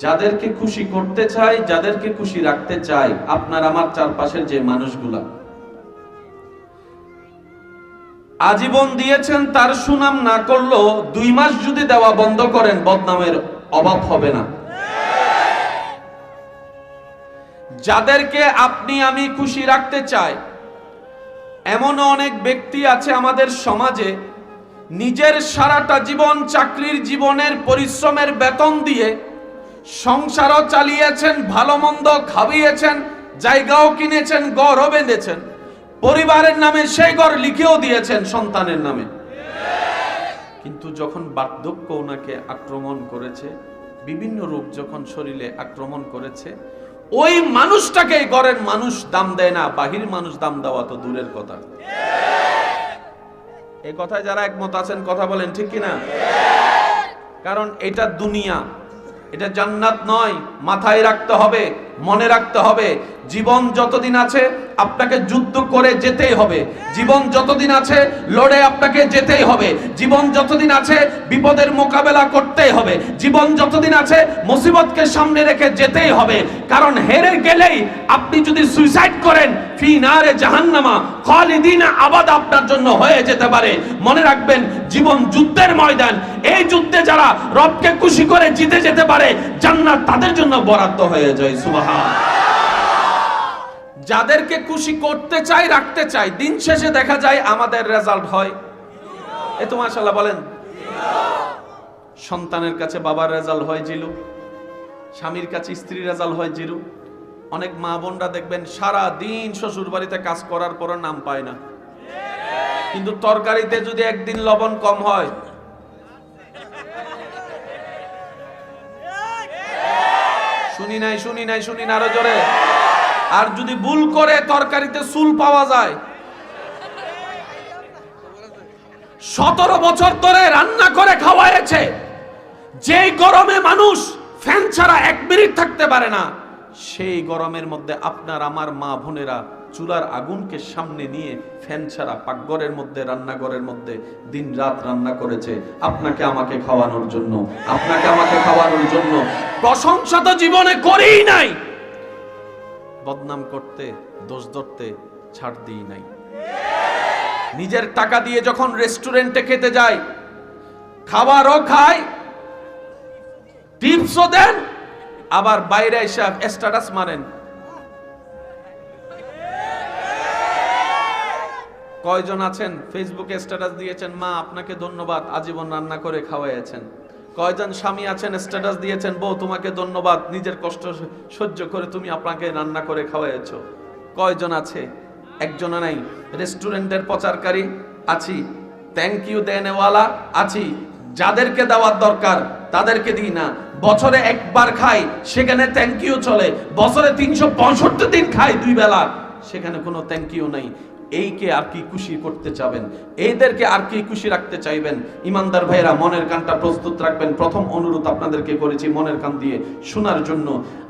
যাদেরকে খুশি করতে চাই, যাদেরকে খুশি রাখতে চাই, আপনার আমার চারপাশের যে মানুষগুলা আজীবন দিয়েছেন, তার সুনাম না করলেও 2 মাস যদি দেওয়া বন্ধ করেন, বদনামের অভাব হবে না। যাদেরকে আপনি আমি খুশি রাখতে চাই, এমন অনেক ব্যক্তি আছে আমাদের সমাজে, নিজের সারাটা জীবন চাকরির জীবনের পরিশ্রমের বেতন দিয়ে সংসারও চালিয়েছেন, ভালো মন্দ খাইয়েছেন, জায়গাও কিনেছেন, ঘরও বেঁধেছেন, পরিবারের নামে সেই ঘর লিখেও দিয়েছেন সন্তানের নামে। কিন্তু যখন বার্ধক্য ওনাকে আক্রমণ করেছে, বিভিন্ন রোগ যখন শরীরে আক্রমণ করেছে, ওই মানুষটাকে ঘরের মানুষ দাম দেয় না, বাহির মানুষ দাম দেওয়া তো দূরের কথা। এই কথায় যারা একমত আছেন কথা বলেন, ঠিক কিনা? কারণ এটা দুনিয়া, এটা জান্নাত নয়। মাথায় রাখতে হবে, মনে রাখতে হবে, জীবন যতদিন আছে আপনাকে যুদ্ধ করে যেতেই হবে। জীবন যতদিন আছে লড়ে আপনাকে যেতেই হবে। জীবন যতদিন আছে বিপদের মোকাবেলা করতেই হবে। জীবন যতদিন আছে মুসিবতকে সামনে রেখে যেতেই হবে। কারণ হেরে গেলেই আপনি যদি সুইসাইড করেন, ফি নারে জাহান্নামা খালিদিনা আবাদা আপনার জন্য হয়ে যেতে পারে। মনে রাখবেন, জীবন যুদ্ধের ময়দান। এই যুদ্ধে যারা রবকে খুশি করে জিতে যেতে পারে, জান্নাত তাদের জন্য বরাদ্দ হয়ে যায়। সুবহানাল্লাহ। যাদেরকে খুশি করতে চাই, রাখতে চাই, দিন শেষে দেখা যায় আমাদের রেজাল্ট হয় এ তো মাশাআল্লাহ বলেন। সন্তানের কাছে বাবার রেজাল্ট হয় জিরো, স্বামীর কাছে স্ত্রীর রেজাল্ট হয় জিরো। অনেক মা বোনরা দেখবেন সারা দিন শ্বশুর বাড়িতে কাজ করার পরও নাম পায় না, কিন্তু তরকারিতে যদি একদিন লবণ কম হয়, শুনি নাই আরো জোরে, আর যদি ভুল করে তরকারিতে চুল পাওয়া যায়, 17 বছর ধরে রান্না করে খাওয়াইছে, যেই গরমে মানুষ ফ্যান ছাড়া 1 মিনিট থাকতে পারে না, সেই গরমের মধ্যে আপনার আমার মা বোনেরা চুলার আগুনকে সামনে নিয়ে ফ্যান ছাড়া পাকঘরের মধ্যে, রান্নাঘরের মধ্যে দিন রাত রান্না করেছে আপনাকে আমাকে খাওয়ানোর জন্য, আপনাকে আমাকে খাওয়ানোর জন্য। প্রশংসা তো জীবনে করেই নাই, বদনাম করতে, দোষ ধরতে ছাড় দিই নাই। নিজের টাকা দিয়ে যখন রেস্টুরেন্টে খেতে যায়, খাবারও খায়, টিপসও দেন, আবার বাইরে এসে স্ট্যাটাস মারেন। কয়জন আছেন ফেসবুকে স্ট্যাটাস দিয়েছেন, মা আপনাকে ধন্যবাদ, আজীবন রান্না করে খাওয়াইছেন। কয়জন স্বামী আছেন স্ট্যাটাস দিয়েছেন, বউ তোমাকে ধন্যবাদ, নিজের কষ্ট সহ্য করে তুমি আপনাকে রান্না করে খাওয়াইছো। কয়জন আছে? একজন নাই। রেস্টুরেন্টের প্রচারকারী আছি, থ্যাংক ইউ দেনেওয়ালা আছি, যাদেরকে দেওয়ার দরকার তাদেরকে দিই না। বছরে একবার খাই, সেখানে থ্যাংক ইউ চলে। বছরে 365 দিন খাই 2 বেলা, সেখানে কোনো থ্যাংক ইউ নাই। এইকে আর কি খুশি করতে চাবেন? এইদেরকে আর কি খুশি রাখতে চাইবেন? ইমানদার ভাইরা, মনের কানটা প্রস্তুত রাখবেন। প্রথম অনুরোধ আপনাদেরকে করেছি মনের কান দিয়ে শোনার জন্য।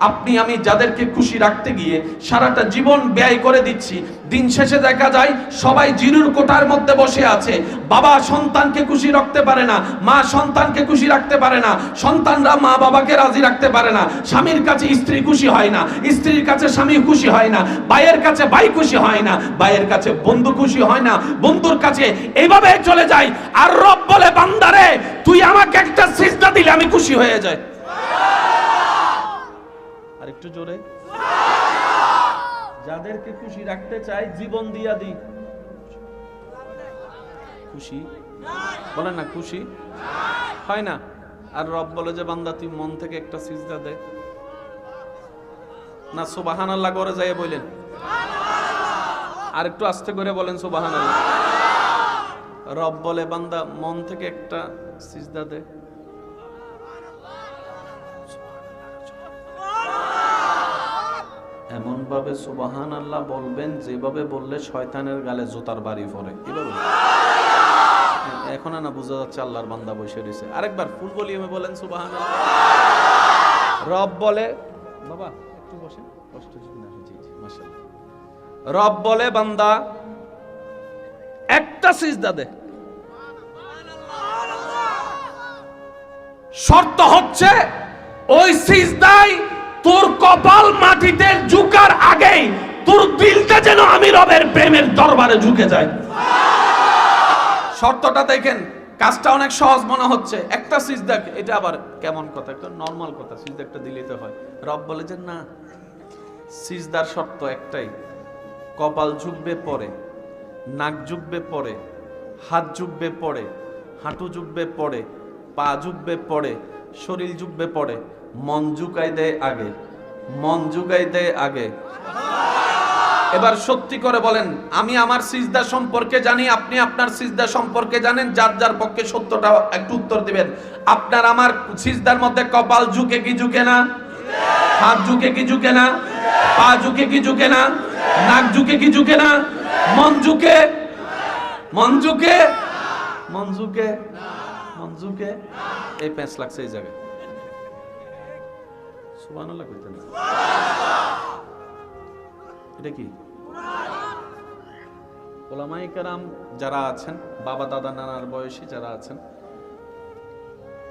আপনি আমি যাদেরকে খুশি রাখতে গিয়ে সারাটা জীবন ব্যয় করে দিচ্ছি, দিন শেষে দেখা যায় সবাই জিরুর কোটার মধ্যে বসে আছে। বাবা সন্তানকে খুশি রাখতে পারে না, মা সন্তানকে খুশি রাখতে পারে না, সন্তানরা মা বাবাকে রাজি রাখতে পারে না, স্বামীর কাছে স্ত্রী খুশি হয় না, স্ত্রীর কাছে স্বামী খুশি হয় না, ভাইয়ের কাছে ভাই খুশি হয় না, ভাইয়ের কাছে বন্ধু খুশি হয় না, বন্ধুর কাছে এইভাবে চলে যায়। আর রব বলে, বান্দারে তুই আমাকে একটা সিজদা দিলে আমি খুশি হয়ে যাই। আর একটু জোরে। যাদেরকে খুশি রাখতে চাই জীবন দিয়া দিই। খুশি বলেন না, খুশি হয় না। আর রব বলে যে বান্দা তুই মন থেকে একটা সিজদা দে না। সুবহানাল্লাহ করে যায় বলেন, আর একটু আস্তে করে বলেন সুবহানাল্লাহ। রব বলে বান্দা মন থেকে একটা সিজদা দে। এমন ভাবে সুবহানাল্লাহ বলবেন যেভাবে বললে শয়তানের গালে জুতার বাড়ি পড়ে। কিভাবে? এখন না বোঝা যাচ্ছে আল্লাহর বান্দা বসে রয়েছে। আরেকবার ফুল ভলিউমে বলেন সুবহানাল্লাহ। রব বলে, বাবা একটু বসেন, কষ্ট যদি না হয়। জি জি মাশাআল্লাহ। রব বলে বান্দা একটা সিজদা দে। শর্ত হচ্ছে ওই সিজদায় তোর কপাল মাটিতে ঝুকার আগেই তোর দিলটা যেন আমি রবের প্রেমের দরবারে ঝুঁকে যায়। শর্তটা দেখেন, কাজটা অনেক সহজ মনে হচ্ছে, একটা সিজদা, এটা আবার কেমন কথা, একটা নরমাল কথা, সিজদা একটা দিলেই তো হয়। রব বলে যে না, সিজদার শর্ত একটাই, কপাল ঝুঁকবে পরে, নাক ঝুঁকবে পরে, হাত ঝুঁকবে পরে, হাঁটু ঝুঁকবে পরে, পা ঝুঁকবে পরে, শরীর ঝুঁকবে পরে, মন ঝুঁকাই দেয় আগে, মন ঝুঁকাই দেয় আগে। এবার সত্যি করে বলেন, আমি আমার সিজদা সম্পর্কে জানি, আপনি আপনার সিজদা সম্পর্কে জানেন, যার যার পক্ষে সত্যটা একটু উত্তর দিবেন। আপনার আমার সিজদার মধ্যে কপাল ঝুঁকে কি ঝুঁকে না? হাত ঝুঁকে কি ঝুঁকে না? পা ঝুঁকে কি ঝুঁকে না? নাক ঝুঁকে কি ঝুঁকে না? মন ঝুঁকে? মন ঝুঁকে? মন ঝুঁকে? মন ঝুঁকে? এই প্যাঁচ লাগছে এই জায়গায়। সুবহানাল্লাহ কইতেন। এটা কি? ওলামায়ে কেরাম যারা আছেন, বাবা দাদা নানার বয়সী যারা আছেন,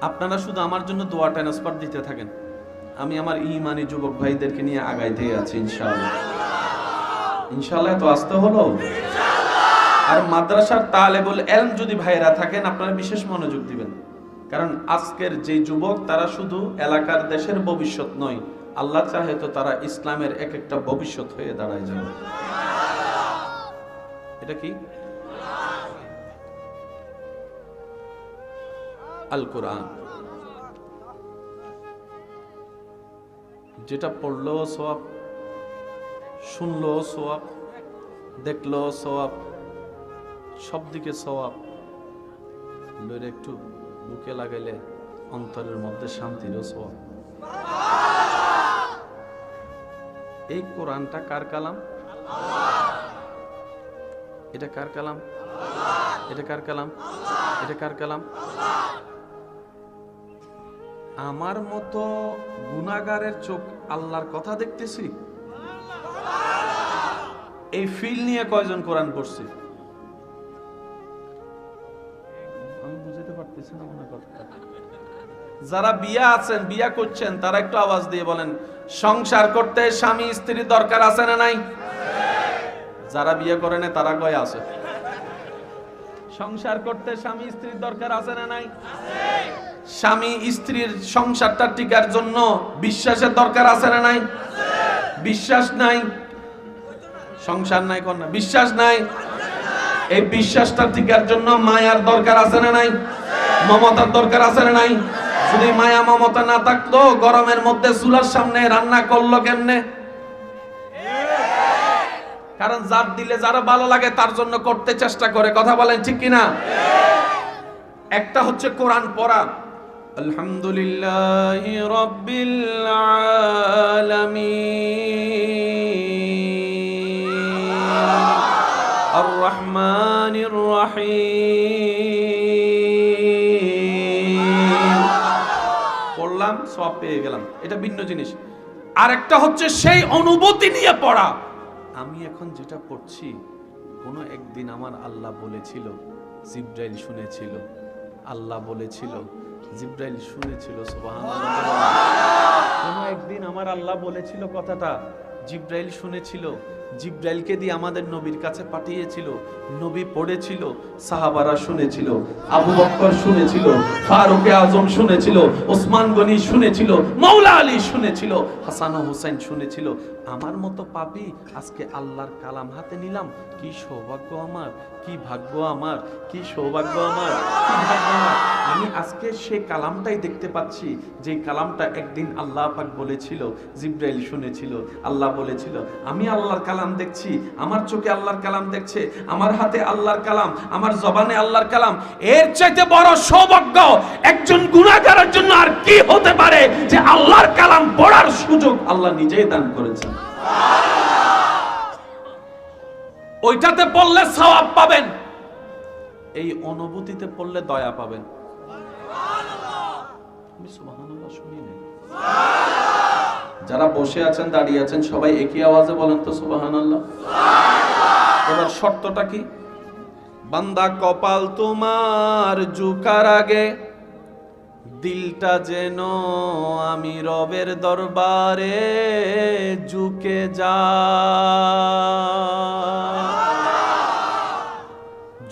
আপনারা শুধু আমার জন্য দোয়া ট্রান্সফার দিতে থাকেন, আমি আমার ঈমানি যুবক ভাইদেরকে নিয়ে আগাইতে আছি ইনশাআল্লাহ। ইনশাআল্লাহ তো আসতে হলো। আর মাদ্রাসার তালেবুল ইলম যদি ভাইরা থাকেন, আপনারা বিশেষ মনোযোগ দিবেন, কারণ আজকের যে যুবক তারা শুধু এলাকার দেশের ভবিষ্যৎ নয়, আল্লাহ চাহে তো তারা ইসলামের এক একটা ভবিষ্যৎ হয়ে দাঁড়ায় যাবে। এটা কি? আল কোরআন। যেটা পড়লো সওয়াব, শুনলো সওয়াব, দেখলো সওয়াব, সব দিকে সওয়াব, লইরে একটু বুকে লাগাইলে অন্তরের মধ্যে শান্তিরও সওয়াব। এই কোরআনটা কার কালাম? এটা কার কালাম? এটা কার কালাম? এটা কার কালাম? আমার মতো গুনাহগারের চোখ আল্লাহর কথা দেখতেছি, এই ফিল নিয়ে কয়জন কোরআন পড়ছি? আমি বুঝতে পারতেছি না মনে কথা। যারা বিয়া আছেন, বিয়া করছেন, তারা একটু আওয়াজ দিয়ে বলেন, সংসার করতে স্বামী স্ত্রীর দরকার আছে না নাই? যারা বিয়ে করে না তারা কয় আছে। সংসার করতে স্বামী স্ত্রীর দরকার আছে না নাই? স্বামী স্ত্রীর সংসারটা টিকার জন্য বিশ্বাসের দরকার আছে না নাই? বিশ্বাস নাই, সংসার নাই, কোন বিশ্বাস নাই। এই বিশ্বাসটা টিকার জন্য মায়ার দরকার আছে না নাই? মমতার দরকার আছে না নাই? যদি মায়া মমতা না থাকতো, গরমের মধ্যে চুলার সামনে রান্না করলো কেমনে? কারণ যার দিলে যারা ভালো লাগে তার জন্য করতে চেষ্টা করে। কথা বলেন ঠিক কিনা? একটা হচ্ছে কোরআন পড়া, আলহামদুলিল্লাহি রাব্বিল আলামিন আর রহমানির রহিম, পড়লাম সওয়াব পেয়ে গেলাম, এটা ভিন্ন জিনিস। আরেকটা হচ্ছে সেই অনুভূতি নিয়ে পড়া, আমি এখন যেটা পড়ছি, কোনো একদিন আমার আল্লাহ বলেছিল, জিবরাইল শুনেছিল, আল্লাহ বলেছিল, জিবরাইল শুনেছিল, সুবহানাল্লাহ। কোনো একদিন আমার আল্লাহ বলেছিল কথাটা, জিবরাইল শুনেছিল, জিবরাইলকে দিয়ে আমাদের নবীর কাছে পাঠিয়েছিল, নবী পড়েছিল, সাহাবারা শুনেছিল, আবু বকর শুনেছিল, ফারুক আজম শুনেছিল, ওসমান গনি শুনেছিল, মাওলা আলী শুনেছিল, হাসান ও হুসাইন শুনেছিল। আমার মতো পাপী আজকে আল্লাহর কালাম হাতে নিলাম, কি সৌভাগ্য আমার, কি ভাগ্য আমার, কি সৌভাগ্য আমার, কি ভাগ্য আমার। আমি আজকে সেই কালামটাই দেখতে পাচ্ছি, যে কালামটা একদিন আল্লাহ পাক বলেছিল, জিবরাইল শুনেছিল, আল্লাহ বলেছিল। আমি আল্লাহর কালাম দেখছি, আমার চোখে আল্লাহর কালাম দেখছে, আমার হাতে আল্লাহর কালাম, আমার জবানে আল্লাহর কালাম। এর চাইতে বড় সৌভাগ্য একজন গুনাহগারের জন্য আর কি হতে পারে, যে আল্লাহর কালাম পড়ার সুযোগ আল্লাহ নিজেই দান করেছেন। ওইটাতে পড়লে সওয়াব পাবেন, এই অনুভূতিতে পড়লে দয়া পাবেন। আমি সুবহানাল্লাহ শুনি না। যারা বসে আছেন, দাঁড়িয়ে আছেন, সবাই একই আওয়াজে বলেন তো সুবহানাল্লাহ। এবার শর্তটা কি? বান্দা কপাল তোমার ঝুকার আগে দিলটা যেন আমি রবের দরবারে ঝুঁকে যা,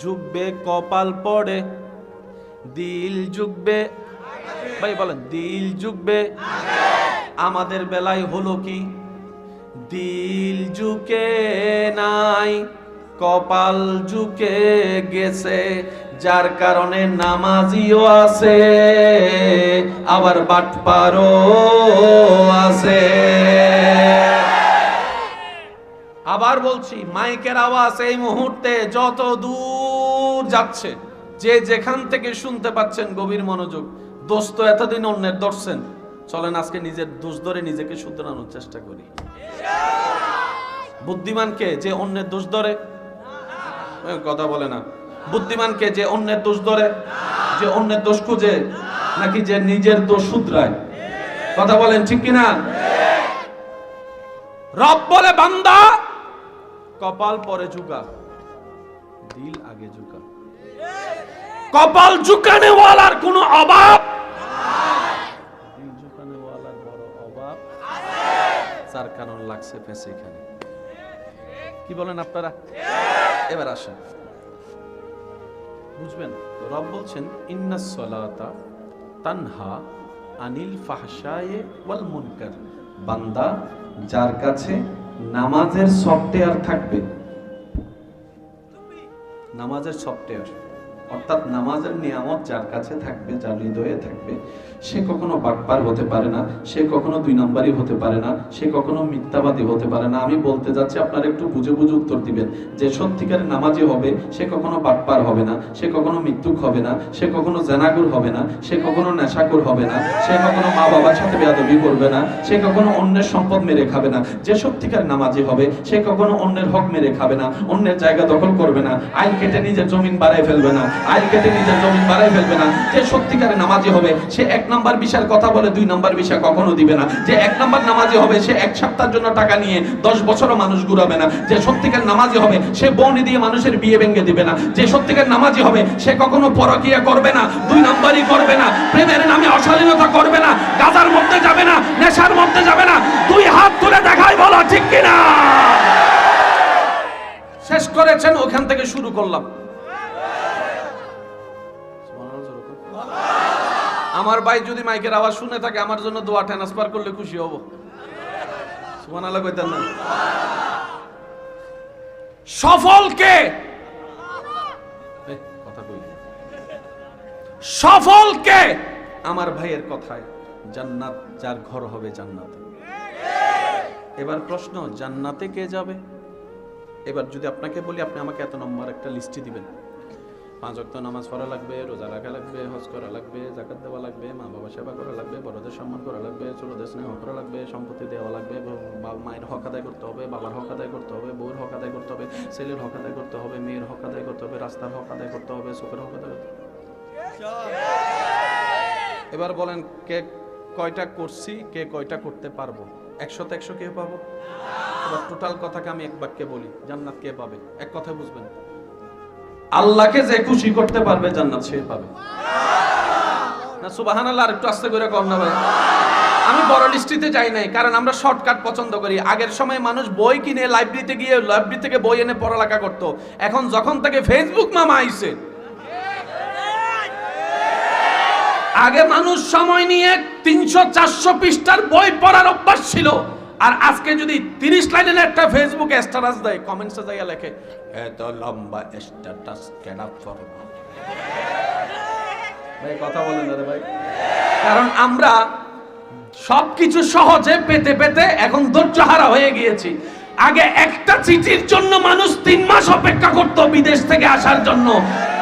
ঝুঁকবে কপাল পড়ে, দিল ঝুঁকবে। ভাই বলেন, দিল ঝুঁকবে। আমাদের বেলায় হলো কি, দিল ঝুঁকে নাই, কপাল ঝুঁকে গেছে, যার কারণে নামাজিও আছে আবার বাটপারও আছে। আবার বলছি, মাইকের আওয়াজ এই মুহূর্তে যত দূর যাচ্ছে, যে যেখান থেকে শুনতে পাচ্ছেন গভীর মনোযোগ। দোষ তো এতদিন অন্যের ধরছেন, চলেন আজকে নিজের দোষ ধরে নিজেকে শুধরানোর চেষ্টা করি। বুদ্ধিমানকে যে অন্যের দোষ ধরে, কথা বলে না, বুদ্ধিমানকে যে অন্যের দোষ ধরে, যে অন্যের দোষ খুঁজে, নাকি যে নিজের দোষ শুধরায়? কথা বলেন ঠিক কিনা? রব বলে, বান্দা কপাল পরে ঝুঁকা, দিল আগে ঝুঁকা। কপাল ঝুঁকানে ওয়ালার কোনো অভাব, দিল ঝুঁকানে ওয়ালার বড় অভাব, যার কারণ লাগছে ফেসে এখানে। কি বলেন আপনারা? এবার আসেন বুঝবেন। রব বলছেন, ইন্নাস সালাতা তানহা আনিল ফাহশায়ে ওয়াল মুনকার। বান্দা, যার কাছে নামাজের সফটওয়্যার থাকবে, নামাজের সফটওয়্যার অর্থাৎ নামাজের নিয়ামত যার কাছে থাকবে, যার হৃদয়ে থাকবে, সে কখনো বাটপার হতে পারে না, সে কখনো দুই নাম্বারই হতে পারে না, সে কখনো মিথ্যাবাদী হতে পারে না। আমি বলতে যাচ্ছি, আপনারা একটু বুঝে বুঝে উত্তর দিবেন। যে সত্যিকারের নামাজি হবে, সে কখনো বাটপার হবে না, সে কখনো মৃত্যুক হবে না, সে কখনো জেনাগুর হবে না, সে কখনো নেশাকুর হবে না, সে কখনো মা বাবার সাথে বেয়াদবি করবে না, সে কখনো অন্যের সম্পদ মেরে খাবে না। যে সত্যিকার নামাজি হবে, সে কখনো অন্যের হক মেরে খাবে না, অন্যের জায়গা দখল করবে না, আইল কেটে নিজের জমিন বাড়ায় ফেলবে না, আইল কেটে নিজের জমিন বাড়ায় ফেলবে না। যে সত্যিকারে নামাজি হবে, সে এক নাম্বার বিষয়ের কথা বলে দুই নাম্বার বিষয় কখনো দিবে না। যে এক নাম্বার নামাজি হবে, সে এক সপ্তাহের জন্য টাকা নিয়ে 10 বছরও মানুষ ঘুরাবে না। যে সত্যিকার নামাজি হবে, সে বউনি দিয়ে মানুষের বিয়ে ভেঙে দিবে না। যে সত্যিকার নামাজি হবে, সে কখনো পরকিয়া করবে না, দুই নাম্বারই করবে না, প্রেমের নামে অশালীনতা করবে না, গাজার মধ্যে যাবে না, নেশার মধ্যে যাবে না। দুই হাত তুলে দেখাই, বলো ঠিক কিনা? শেষ করেছেন, ওখান থেকে শুরু করলাম। আমার ভাই যদি মাইকের আওয়াজ শুনে থাকে, আমার জন্য দোয়া ট্রান্সফার করলে খুশি হব। সুবহানাল্লাহ কইতেন না? সফল কে? কথা কই, সফল কে? আমার ভাইয়ের কথায়, জান্নাত যার ঘর হবে জান্নাতে। এবার প্রশ্ন, জান্নাতে কে যাবে? এবার যদি আপনাকে বলি, আপনি আমাকে এত নম্বর একটা লিস্টে দিবেন। 5 ওয়াক্ত নামাজ পড়া লাগবে, রোজা রাখা লাগবে, হজ করা লাগবে, যাকাত দেওয়া লাগবে, মা বাবা সেবা করা লাগবে, বড়দের সম্মান করা লাগবে, ছোটদের স্নেহ করা লাগবে, সম্পত্তি দেওয়া লাগবে, মায়ের হক আদায় করতে হবে, বাবার হক আদায় করতে হবে, বউর হক আদায় করতে হবে, ছেলের হক আদায় করতে হবে, মেয়ের হক আদায় করতে হবে, রাস্তার হক আদায় করতে হবে, চোখের হক আদায় করতে হবে। এবার বলেন, কে কয়টা করছি, কে কয়টা করতে পারবো? 100তে 100 কে পাবো? এবার টোটাল কথাকে আমি এক বাক্যে বলি, জান্নাত কে পাবে? এক কথায় বুঝবেন, আল্লাহকে যে খুশি করতে পারবে জান্নাত সে পাবে। না সুবহানাল্লাহ, আর একটু আস্তে করে কর না ভাই। আমি বড় লিস্টিতে যাই নাই, কারণ আমরা শর্টকাট পছন্দ করি। আগের সময় মানুষ বই কিনে লাইব্রেরিতে গিয়ে লাইব্রেরি থেকে বই এনে পড়ালেখা করতো। এখন যখন থেকে ফেসবুক মামা আইছে, আগে মানুষ সময় নিয়ে 300-400 পৃষ্ঠার বই পড়ার অভ্যাস ছিল, আর আজকে যদি 30 লাইনের একটা ফেসবুক স্ট্যাটাস দেয়, কমেন্টসে যাইয়া লেখে, এত লম্বা স্ট্যাটাস কেন করব? ভাই কথা বলেন না রে ভাই। কারণ আমরা সবকিছু সহজে পেতে পেতে এখন ধৈর্যহারা হয়ে গিয়েছি। আগে একটা চিঠির জন্য মানুষ 3 মাস অপেক্ষা করত বিদেশ থেকে আসার জন্য,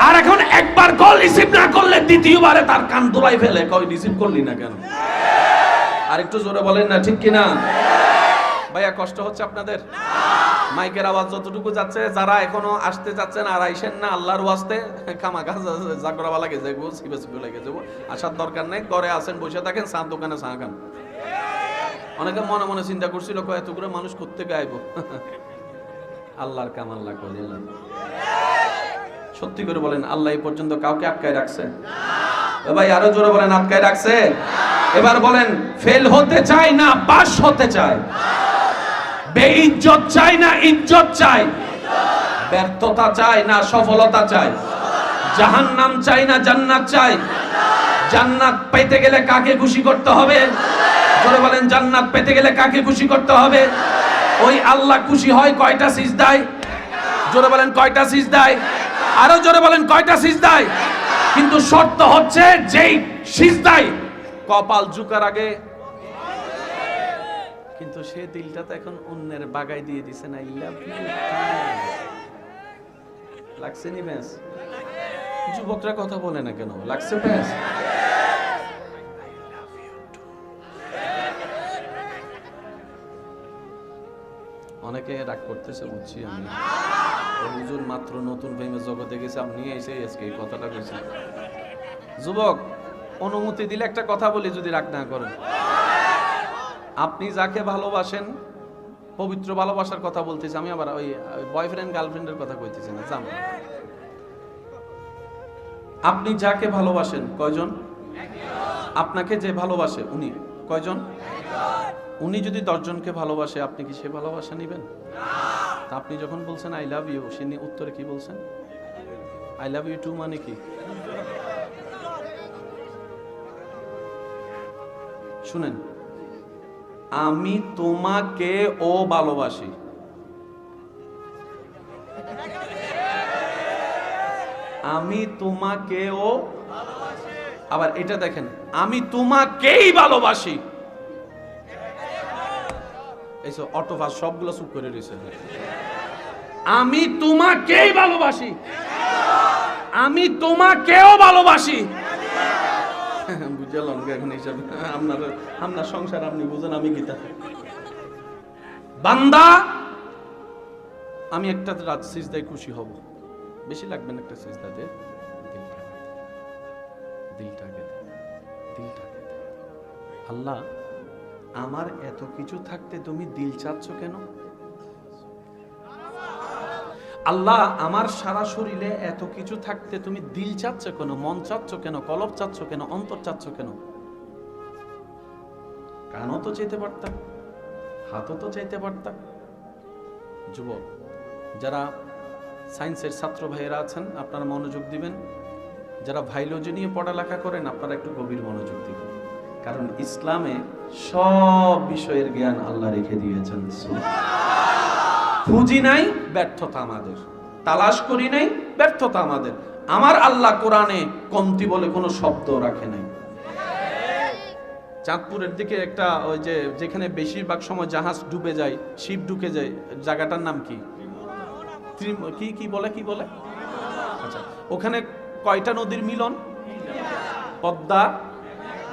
আর এখন একবার কল রিসিভ না করলে দ্বিতীয়বারে তার কান দোলাই ফেলে, কই রিসিভ করলি না কেন? আর একটু জোরে বলেন না ঠিক কিনা? ভাইয়া কষ্ট হচ্ছে আপনাদের? মাইকের আওয়াজ যতটুকু যাচ্ছে, যারা এখনো আসতে যাচ্ছেন আর আইসেন না, আল্লাহর ওয়াস্তে খামাখা জাগরাবা লাগে যাবো, সিবে সিবে লাগে যাবো, আসার দরকার নেই। ঘরে আসেন, বসে থাকেন, চা দোকানে চা খান। অনেকে মনে মনে চিন্তা করছিল, এত করে মানুষ করতে গাইব, আল্লাহর কাম আল্লাহ করে। সত্যি করে বলেন, আল্লাহ এই পর্যন্ত কাউকে আটকায় রাখছে? ভাই আরো জোরে বলেন, আটকায় রাখছে। এবার বলেন, ফেল হতে চাই না পাস হতে চায়? বেইজ্জত চাই না ইজ্জত চাই? ব্যর্থতা চাই না সফলতা চাই? জাহান্নাম চাই না জান্নাত চাই? জান্নাত পেতে গেলে কাকে খুশি করতে হবে? জোরে বলেন, জান্নাত পেতে গেলে কাকে খুশি করতে হবে? ওই আল্লাহ খুশি হয় কয়টা সিজদায়? জোরে বলেন, কয়টা সিজদায়? আরো জোরে বলেন, কয়টা সিজদায়? কিন্তু শর্ত হচ্ছে, যেই সিজদায় কপাল ঝুকার আগে, কিন্তু সে দিলটা তো এখন অন্যের বাগায় দিয়ে দিছে না। লাগছে নি ব্যাস? যুবকরা কথা বলে না কেন? লাগছে ব্যাস? অনেকে রাগ করতেছে, বুঝছি আমি। হুজুর মাত্র নতুন প্রেমের জগতে গেছে, আপনি এসে আজকে এই কথাটা কইছেন। যুবক, অনুমতি দিলে একটা কথা বলি, যদি রাগ না করেন। আপনি যাকে ভালোবাসেন, পবিত্র ভালোবাসার কথা বলতেছি আমি, আবার ওই বয়ফ্রেন্ড গার্লফ্রেন্ডের কথা কইতেছি না, জান। আপনি যাকে ভালোবাসেন কয়জন? আপনাকে যে ভালোবাসে উনি কয়জন? উনি যদি 10 জনকে ভালোবাসে, আপনি কি সে ভালোবাসা নিবেন? তা আপনি যখন বলছেন আই লাভ ইউ, সে উত্তরে কি বলছেন? আই লাভ ইউ টু মানে কি? শুনেন, আমি তোমাকে ও ভালোবাসি, আমি তোমাকেও। আবার এটা দেখেন, আমি তোমাকেই ভালোবাসি। এই অটোপাস সবগুলো চুপ করে রয়েছে। আমি তোমাকেই ভালোবাসি, আমি তোমাকেও ভালোবাসি। বুঝলাম এখন হিসাবে আপনার সংসার আপনি বুঝেন, আমি গীতা। বান্দা, আমি একটা রাত সিজদায় খুশি হব, বেশি লাগবে না একটা সিজদাতে। দিলটাকে আল্লাহ, আমার এত কিছু থাকতে তুমি দিল চাচ্ছ কেন? আল্লাহ, আমার সারা শরীরে এত কিছু থাকতে তুমি দিল চাচ্ছ কেন? মন চাচ্ছ কেন? কলব চাচ্ছ কেন? অন্তর চাচ্ছ কেন? কানও তো চাইতে পারতাম, হাতও তো চাইতে পারতাম। যুবক, যারা সায়েন্সের ছাত্র ভাইয়েরা আছেন, আপনারা মনোযোগ দিবেন। যারা ভাইলজি নিয়ে পড়ালেখা করেন, আপনারা একটু গভীর মনোযোগ দিবেন, কারণ ইসলামে সব বিষয়ের জ্ঞান আল্লাহ রেখে দিয়েছেন। খুঁজি নাই, ব্যর্থতা আমাদের। তালাশ করি নাই, ব্যর্থতা আমাদের। আমার আল্লাহ কোরআনে কমতি বলে কোনো শব্দ রাখে নাই। চাঁদপুরের দিকে একটা, ওই যে যেখানে বেশিরভাগ সময় জাহাজ ডুবে যায়, শিপ ঢুকে যায়, জায়গাটার নাম কি? কি বলে, কি বলে? আচ্ছা, ওখানে কয়টা নদীর মিলন? পদ্মা,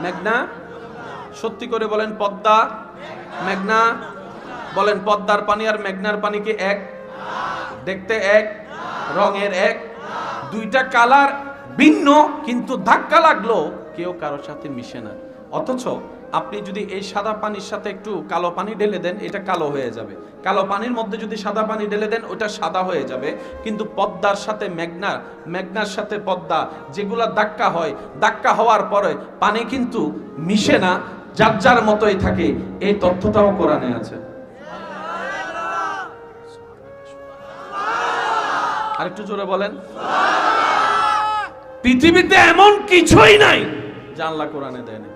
মেঘনা। সত্যি করে বলেন, পদ্মা, মেঘনা। বলেন, পদ্মার পানি আর মেঘনার পানি কি এক? দেখতে এক, রঙের এক, দুইটা কালার ভিন্ন, কিন্তু ধাক্কা লাগলো কেউ কারোর সাথে মিশে না। অথচ আপনি যদি এই সাদা পানির সাথে একটু কালো পানি ঢেলে দেন, এটা কালো হয়ে যাবে। কালো পানির মধ্যে যদি সাদা পানি ঢেলে দেন, ওটা সাদা হয়ে যাবে। কিন্তু পদ্মার সাথে মেঘনা, মেঘনার সাথে পদ্মা, যেগুলা ধাক্কা হয়, ধাক্কা হওয়ার পরে পানি কিন্তু মিশে না, যার যার মতোই থাকে। এই তথ্যটাও কোরআনে আছে। আরেকটু জোরে বলেন। পৃথিবীতে এমন কিছুই নাই যা আল্লাহ কোরআনে দেয় না।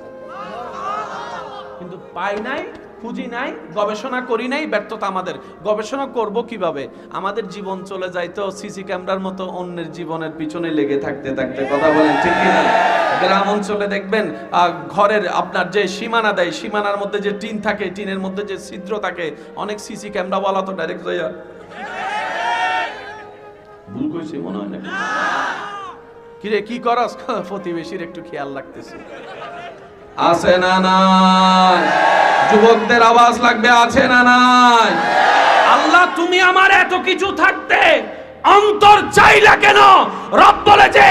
কিন্তু পাই নাই, খুঁজি নাই, গবেষণা করি নাই, ব্যর্থতা আমাদের। গবেষণা করব কিভাবে? আমাদের জীবন চলে যায় তো সিসি ক্যামেরার মতো অন্যের জীবনের পিছনে লেগে থাকতে থাকতে। কথা বলেন ঠিক কিনা? গ্রাম অঞ্চলে দেখবেন, ঘরের আপনার যে সীমানা দেয়, সীমানার মধ্যে যে টিন থাকে, টিনের মধ্যে যে ছিদ্র থাকে, অনেক সিসি ক্যামেরা বলা তো ডাইরেক্ট যাইয়া। ভুল কইছি মনে হয় নাকি? কিরে কি করস? প্রতিবেশীর একটু খেয়াল রাখতেছি। আছে না নাই? যুবকদের আওয়াজ লাগবে, আছে না নাই? আল্লাহ, তুমি আমার এত কিছু থাকতে অন্তর চাইলা কেন? রব বলে যে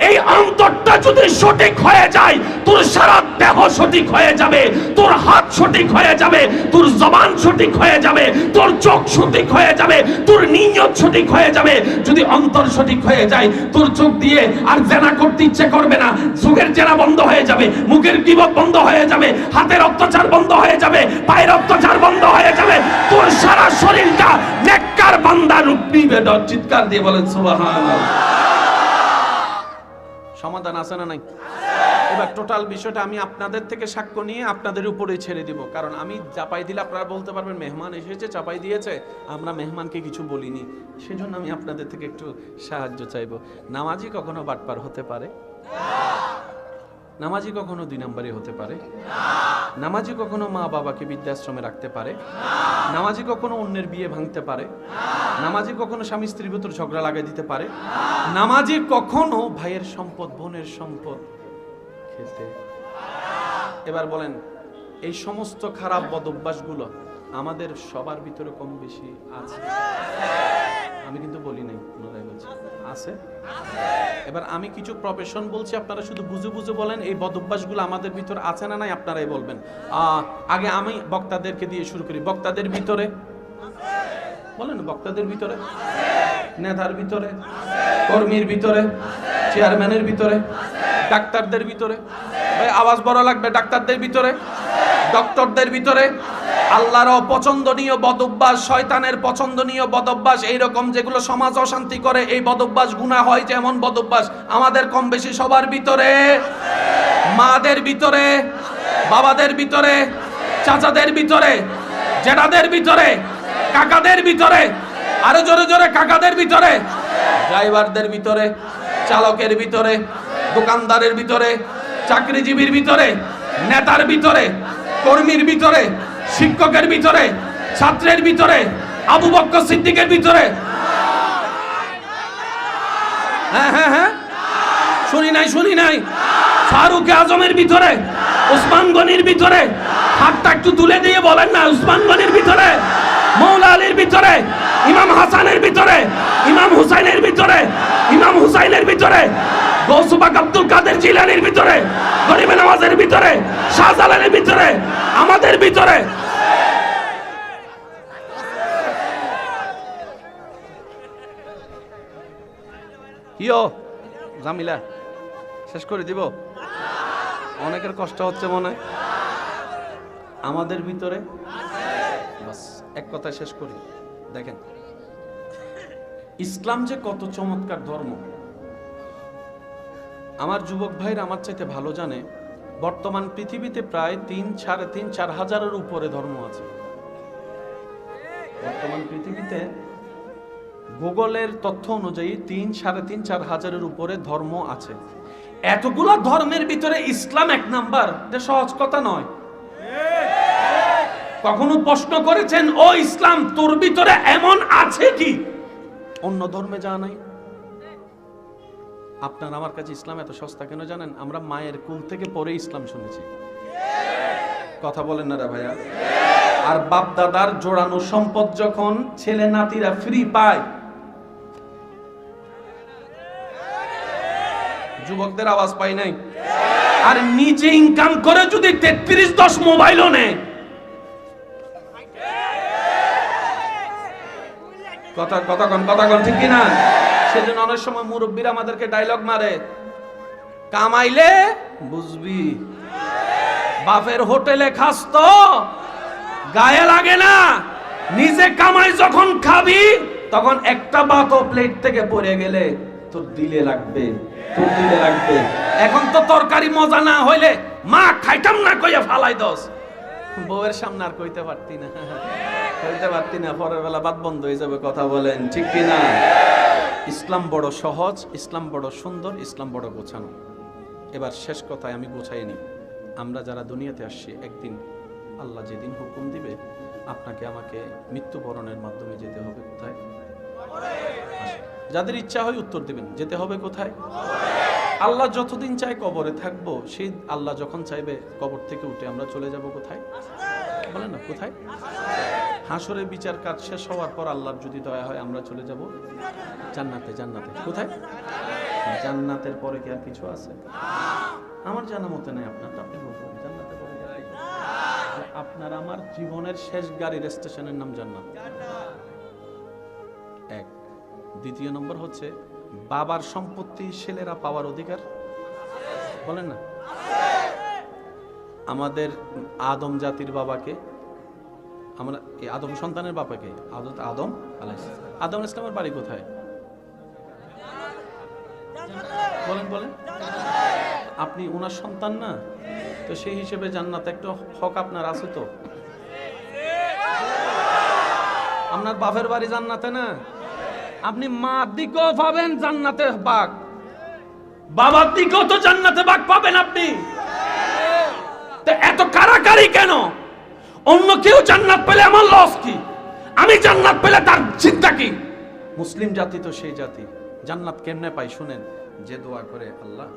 এই অন্তরটা যদি সঠিক হয়ে যায়, তোর সারা দেহ সঠিক হয়ে যাবে, তোর হাত সঠিক হয়ে যাবে, তোর জবান সঠিক হয়ে যাবে, তোর চোখ সঠিক হয়ে যাবে, তোর নিয়ত সঠিক হয়ে যাবে। যদি অন্তর সঠিক হয়ে যায়, তোর চোখ দিয়ে আর জেনা করতে ইচ্ছে করবে না, চোখের জেনা বন্ধ হয়ে যাবে, মুখের গীবত বন্ধ হয়ে যাবে, হাতের অত্যাচার বন্ধ হয়ে যাবে, পায়ের অত্যাচার বন্ধ হয়ে যাবে, তোর সারা শরীরটা নেককার বান্দার রূপ নিবে। চিৎকার দিয়ে বলেন সুবহানাল্লাহ। সমাধান আছে না নাই? এবার টোটাল বিষয়টা আমি আপনাদের থেকে সাক্ষ্য নিয়ে আপনাদের উপরে ছেড়ে দিব, কারণ আমি চাপাই দিলে আপনারা বলতে পারবেন মেহমান এসেছে চাপাই দিয়েছে, আমরা মেহমানকে কিছু বলিনি। সেজন্য আমি আপনাদের থেকে একটু সাহায্য চাইবো। নামাজি কখনো বাটপার হতে পারে? নামাজি কখনো 2 নম্বরই হতে পারে? নামাজি কখনো মা বাবাকে বৃদ্ধাশ্রমে রাখতে পারে? নামাজি কখনো অন্যের বিয়ে ভাঙতে পারে? নামাজি কখনো স্বামী স্ত্রীর ভিতর ঝগড়া লাগাই দিতে পারে? নামাজি কখনো ভাইয়ের সম্পদ বোনের সম্পদ খেতে? এবার বলেন, এই সমস্ত খারাপ বদ অভ্যাসগুলো আমাদের সবার ভিতরে কম বেশি আছে। আমি কিন্তু বলি নাই, পুনরায় বলছি আছে। এবার আমি কিছু প্রফেশন বলছি, আপনারা শুধু বুঝে বুঝে বলেন এই বদ অভ্যাসগুলো আমাদের ভিতরে আছে না নাই, আপনারাই বলবেন। আগে আমি বক্তাদেরকে দিয়ে শুরু করি। বক্তাদের ভিতরে বলেন, বক্তাদের ভিতরে, নেতার ভিতরে, কর্মীর ভিতরে, চেয়ারম্যানের ভিতরে, ডাক্তারদের ভিতরে, আওয়াজ বড় লাগবে, ডাক্তারদের ভিতরে, ডক্টরদের ভিতরে, আল্লাহর অপছন্দনীয় বদঅভ্যাস, শয়তানের পছন্দনীয় বদঅভ্যাস, এইরকম যেগুলো সমাজ অশান্তি করে, এই বদঅভ্যাস গুনাহ হয়, যেমন বদঅভ্যাস আমাদের কম বেশি সবার ভিতরে, মাদের ভিতরে, বাবাদের ভিতরে, চাচাদের ভিতরে, জেঠাদের ভিতরে, কাকাদের ভিতরে, আরো জোরে জোরে কাকাদের ভিতরে, ড্রাইভারদের ভিতরে, চালকের ভিতরে, দোকানদারের ভিতরে, চাকরিজীবীর ভিতরে, নেতার ভিতরে, কর্মীর ভিতরে, শিক্ষকের ভিতরে, ছাত্রের ভিতরে, আবু বকর সিদ্দিকের ভিতরে। হ্যাঁ হ্যাঁ হ্যাঁ, শুনি নাই। ফারুক আজমের ভিতরে, ওসমান গনির ভিতরে, হাতটা একটু তুলে দিয়ে বলেন না, ওসমান গনির ভিতরে, মৌলা আলীর ভিতরে, ইমাম হাসানের ভিতরে, ইমাম হুসাইনের ভিতরে, ইমাম হুসাইনের ভিতরে, গৌস পাক আব্দুল কাদের জিলানীর ভিতরে, গরিবে নওয়াজের ভিতরে, শাহজালালের ভিতরে, আমাদের ভিতরে। কিও জামিলা শেষ করে দিব? অনেকের কষ্ট হচ্ছে মনে। আমাদের ভিতরে বাস এক কথায় শেষ করি। দেখেন, ইসলাম যে কত চমৎকার ধর্ম, আমার যুবক ভাইরা আমার চাইতে ভালো জানে। বর্তমান পৃথিবীতে প্রায় 3-4.5 হাজারের উপরে ধর্ম আছে। বর্তমান পৃথিবীতে গুগলের তথ্য অনুযায়ী 3-4.5 হাজারের উপরে ধর্ম আছে। এতগুলো ধর্মের ভিতরে ইসলাম 1 নাম্বার, এটা সহজ কথা নয়। কখনো প্রশ্ন করেছেন, ও ইসলাম তোর ভিতরে এমন আছে কি অন্য ধর্মে যা নাই? আপনার আমার কাছে ইসলাম এত সস্তা কেন জানেন? আমরা মায়ের কুল থেকে পরে ইসলাম শুনেছি। কথা বলেন না রে ভাইয়া? আর বাপ দাদার জোড়ানো সম্পদ যখন ছেলে নাতিরা ফ্রি পায়, যুবকদের আওয়াজ পাই নাই, আর নিজে ইনকাম করে যদি 33-10 মোবাইলও নেয়, কথা ঠিক কিনা? সেজন্য অনেক সময় মুরব্বীরা আমাদেরকে ডায়লগ মারে, কামাইলে বুঝবি, বাপের হোটেলে খাস তো গায়ে লাগে না, নিজে কামাই যখন খাবি তখন একটা ভাতও প্লেট থেকে পড়ে গেলে তোর দিলে লাগবে। এখন তো তরকারি মজা না হইলে মা খাইতাম না কইয়া ফালাই দোস, বউয়ের সামনে আর কইতে পারতি না, পরের বেলা বাত বন্ধ হয়ে যাবে। কথা বলেন ঠিক কিনা? ইসলাম বড় সহজ, ইসলাম বড় সুন্দর, ইসলাম বড় গোছানো। এবার শেষ কথায় আমি গোছাই নি, আমরা যারা দুনিয়াতে আসছি, একদিন আল্লাহ যেদিন হুকুম দিবে আপনাকে আমাকে মৃত্যুবরণের মাধ্যমে যেতে হবে কোথায়? যাদের ইচ্ছা হয় উত্তর দিবেন, যেতে হবে কোথায়? আল্লাহ যতদিন চায় কবরে থাকবো, সেই আল্লাহ যখন চাইবে কবর থেকে উঠে আমরা চলে যাব কোথায়? বলেন না, কোথায়? হাসরের বিচার কাজ শেষ হওয়ার পর আল্লাহর যদি দয়া হয় আমরা চলে যাব জান্নাতে। জান্নাতে কোথায়? জান্নাতের পরে কি আর কিছু আছে? আমার জানা মতে নাই, আপনার তো আপনি বলতে পারেন জান্নাতের পরে কি আর কিছু আছে? আপনার আমার জীবনের শেষ গাড়ির স্টেশনের নাম জান্নাত। এক। দ্বিতীয় নম্বর হচ্ছে বাবার সম্পত্তি ছেলেরা পাওয়ার অধিকার, বলেন না? আমাদের আদম জাতির বাবাকে, আমরা এই আদম সন্তানের বাবাকে, আদম আলাইহিস সালাম। আদম ইসলামের বাড়ি কোথায়? বলেন বলেন। আপনি ওনার সন্তান না, তো সেই হিসেবে জান্নাত একটা হক আপনার আছে তো। আপনার বাপের বাড়ি জান্নাতে না, আপনি মার দিকেও পাবেন জান্নাতে বাগ, বাবার দিকেও তো জান্নাতে বাগ পাবেন আপনি। তো এত কারাকারি কেন? অন্য কেউ জান্নাত পেলে আমার লস কি? আমি জান্নাত পেলে তার চিন্তা কি? মুসলিম জাতি তো সেই জাতি, জান্নাত কেমনে পাই শুনেন। যে দোয়া করে, আল্লাহ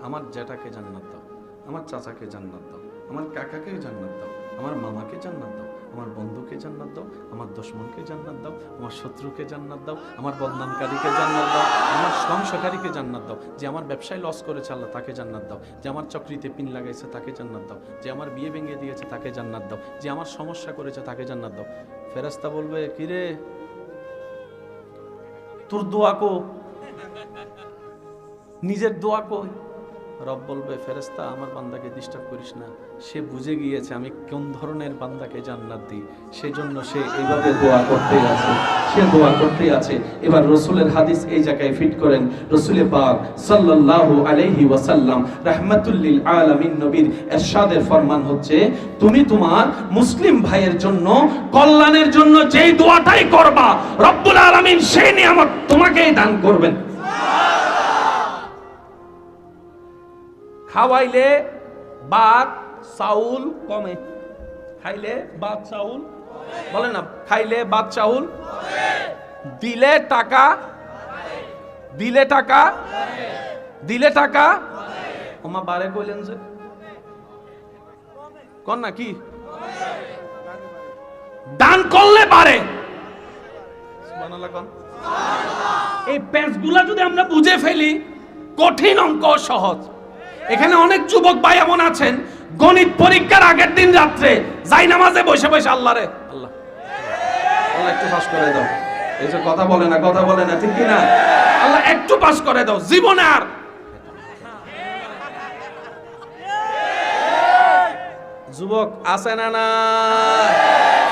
আমার জ্যাঠাকে জান্নাত দাও, আমার চাচাকে জান্নাত দাও, আমার কাকাকে জান্নাত দাও, আমার মামাকে জান্নাত দাও, আমার বন্ধুকে জান্নাত দাও, আমার দুশমনকে জান্নাত দাও, আমার শত্রুকে জান্নাত দাও, আমার বদনামকারীকে জান্নাত দাও, আমার ধ্বংসকারীকে জান্নাত দাও, যে আমার ব্যবসায় লস করেছে আল্লাহ তাকে জান্নাত দাও, যে আমার চাকরিতে পিন লাগাইছে তাকে জান্নাত দাও, যে আমার বিয়ে ভেঙে দিয়েছে তাকে জান্নাত দাও, যে আমার সমস্যা করেছে তাকে জান্নাত দাও। ফেরেশতা বলবে, কিরে তোর দোয়া কো, নিজের দোয়া কই? রব বলবে, ফেরেশতা আমার বান্দাকে ডিস্টার্ব করিস না, সে বুঝে গিয়েছে আমি কোন ধরনের বান্দাকে জান্নাত দিই, সেজন্য সে এইভাবে দোয়া করতেই আছে, সে দোয়া করতেই আছে। এবার রাসূলের হাদিস এই জায়গায় ফিট করেন। রাসূলে পাক সাল্লাল্লাহু আলাইহি ওয়াসাল্লাম রাহমাতুল লিল আলামিন নবীর ইরশাদের ফরমান হচ্ছে, তুমি তোমার মুসলিম ভাইয়ের জন্য কল্যাণের জন্য যেই দোয়াটাই করবা, রব্বুল আলামিন সেই নিয়ামত তোমাকেই দান করবেন। খাওয়াইলে ভাত চাউল কমে, খাইলে ভাত চাউল, বলেন না, খাইলে ভাত চাউল, দিলে টাকা, দিলে টাকা, দিলে টাকা ওমা বারে কইলেন যে কোন না কি দান করলে বাড়ে। সুবহানাল্লাহ কোন। এই পেঁচগুলা যদি আমরা বুঝে ফেলি, কঠিন অঙ্ক সহজ। এখানে অনেক যুবক ভাই এমন আছেন, গণিত পরীক্ষার আগের দিন রাত্রে যাই নামাজে বসে বসে আল্লাহ রে আল্লাহ আল্লাহ একটু পাস করে দাও, এই যে কথা বলে না, কথা বলে না, ঠিক কি না? আল্লাহ একটু পাস করে দাও, জীবনে আর যুবক আছে না না?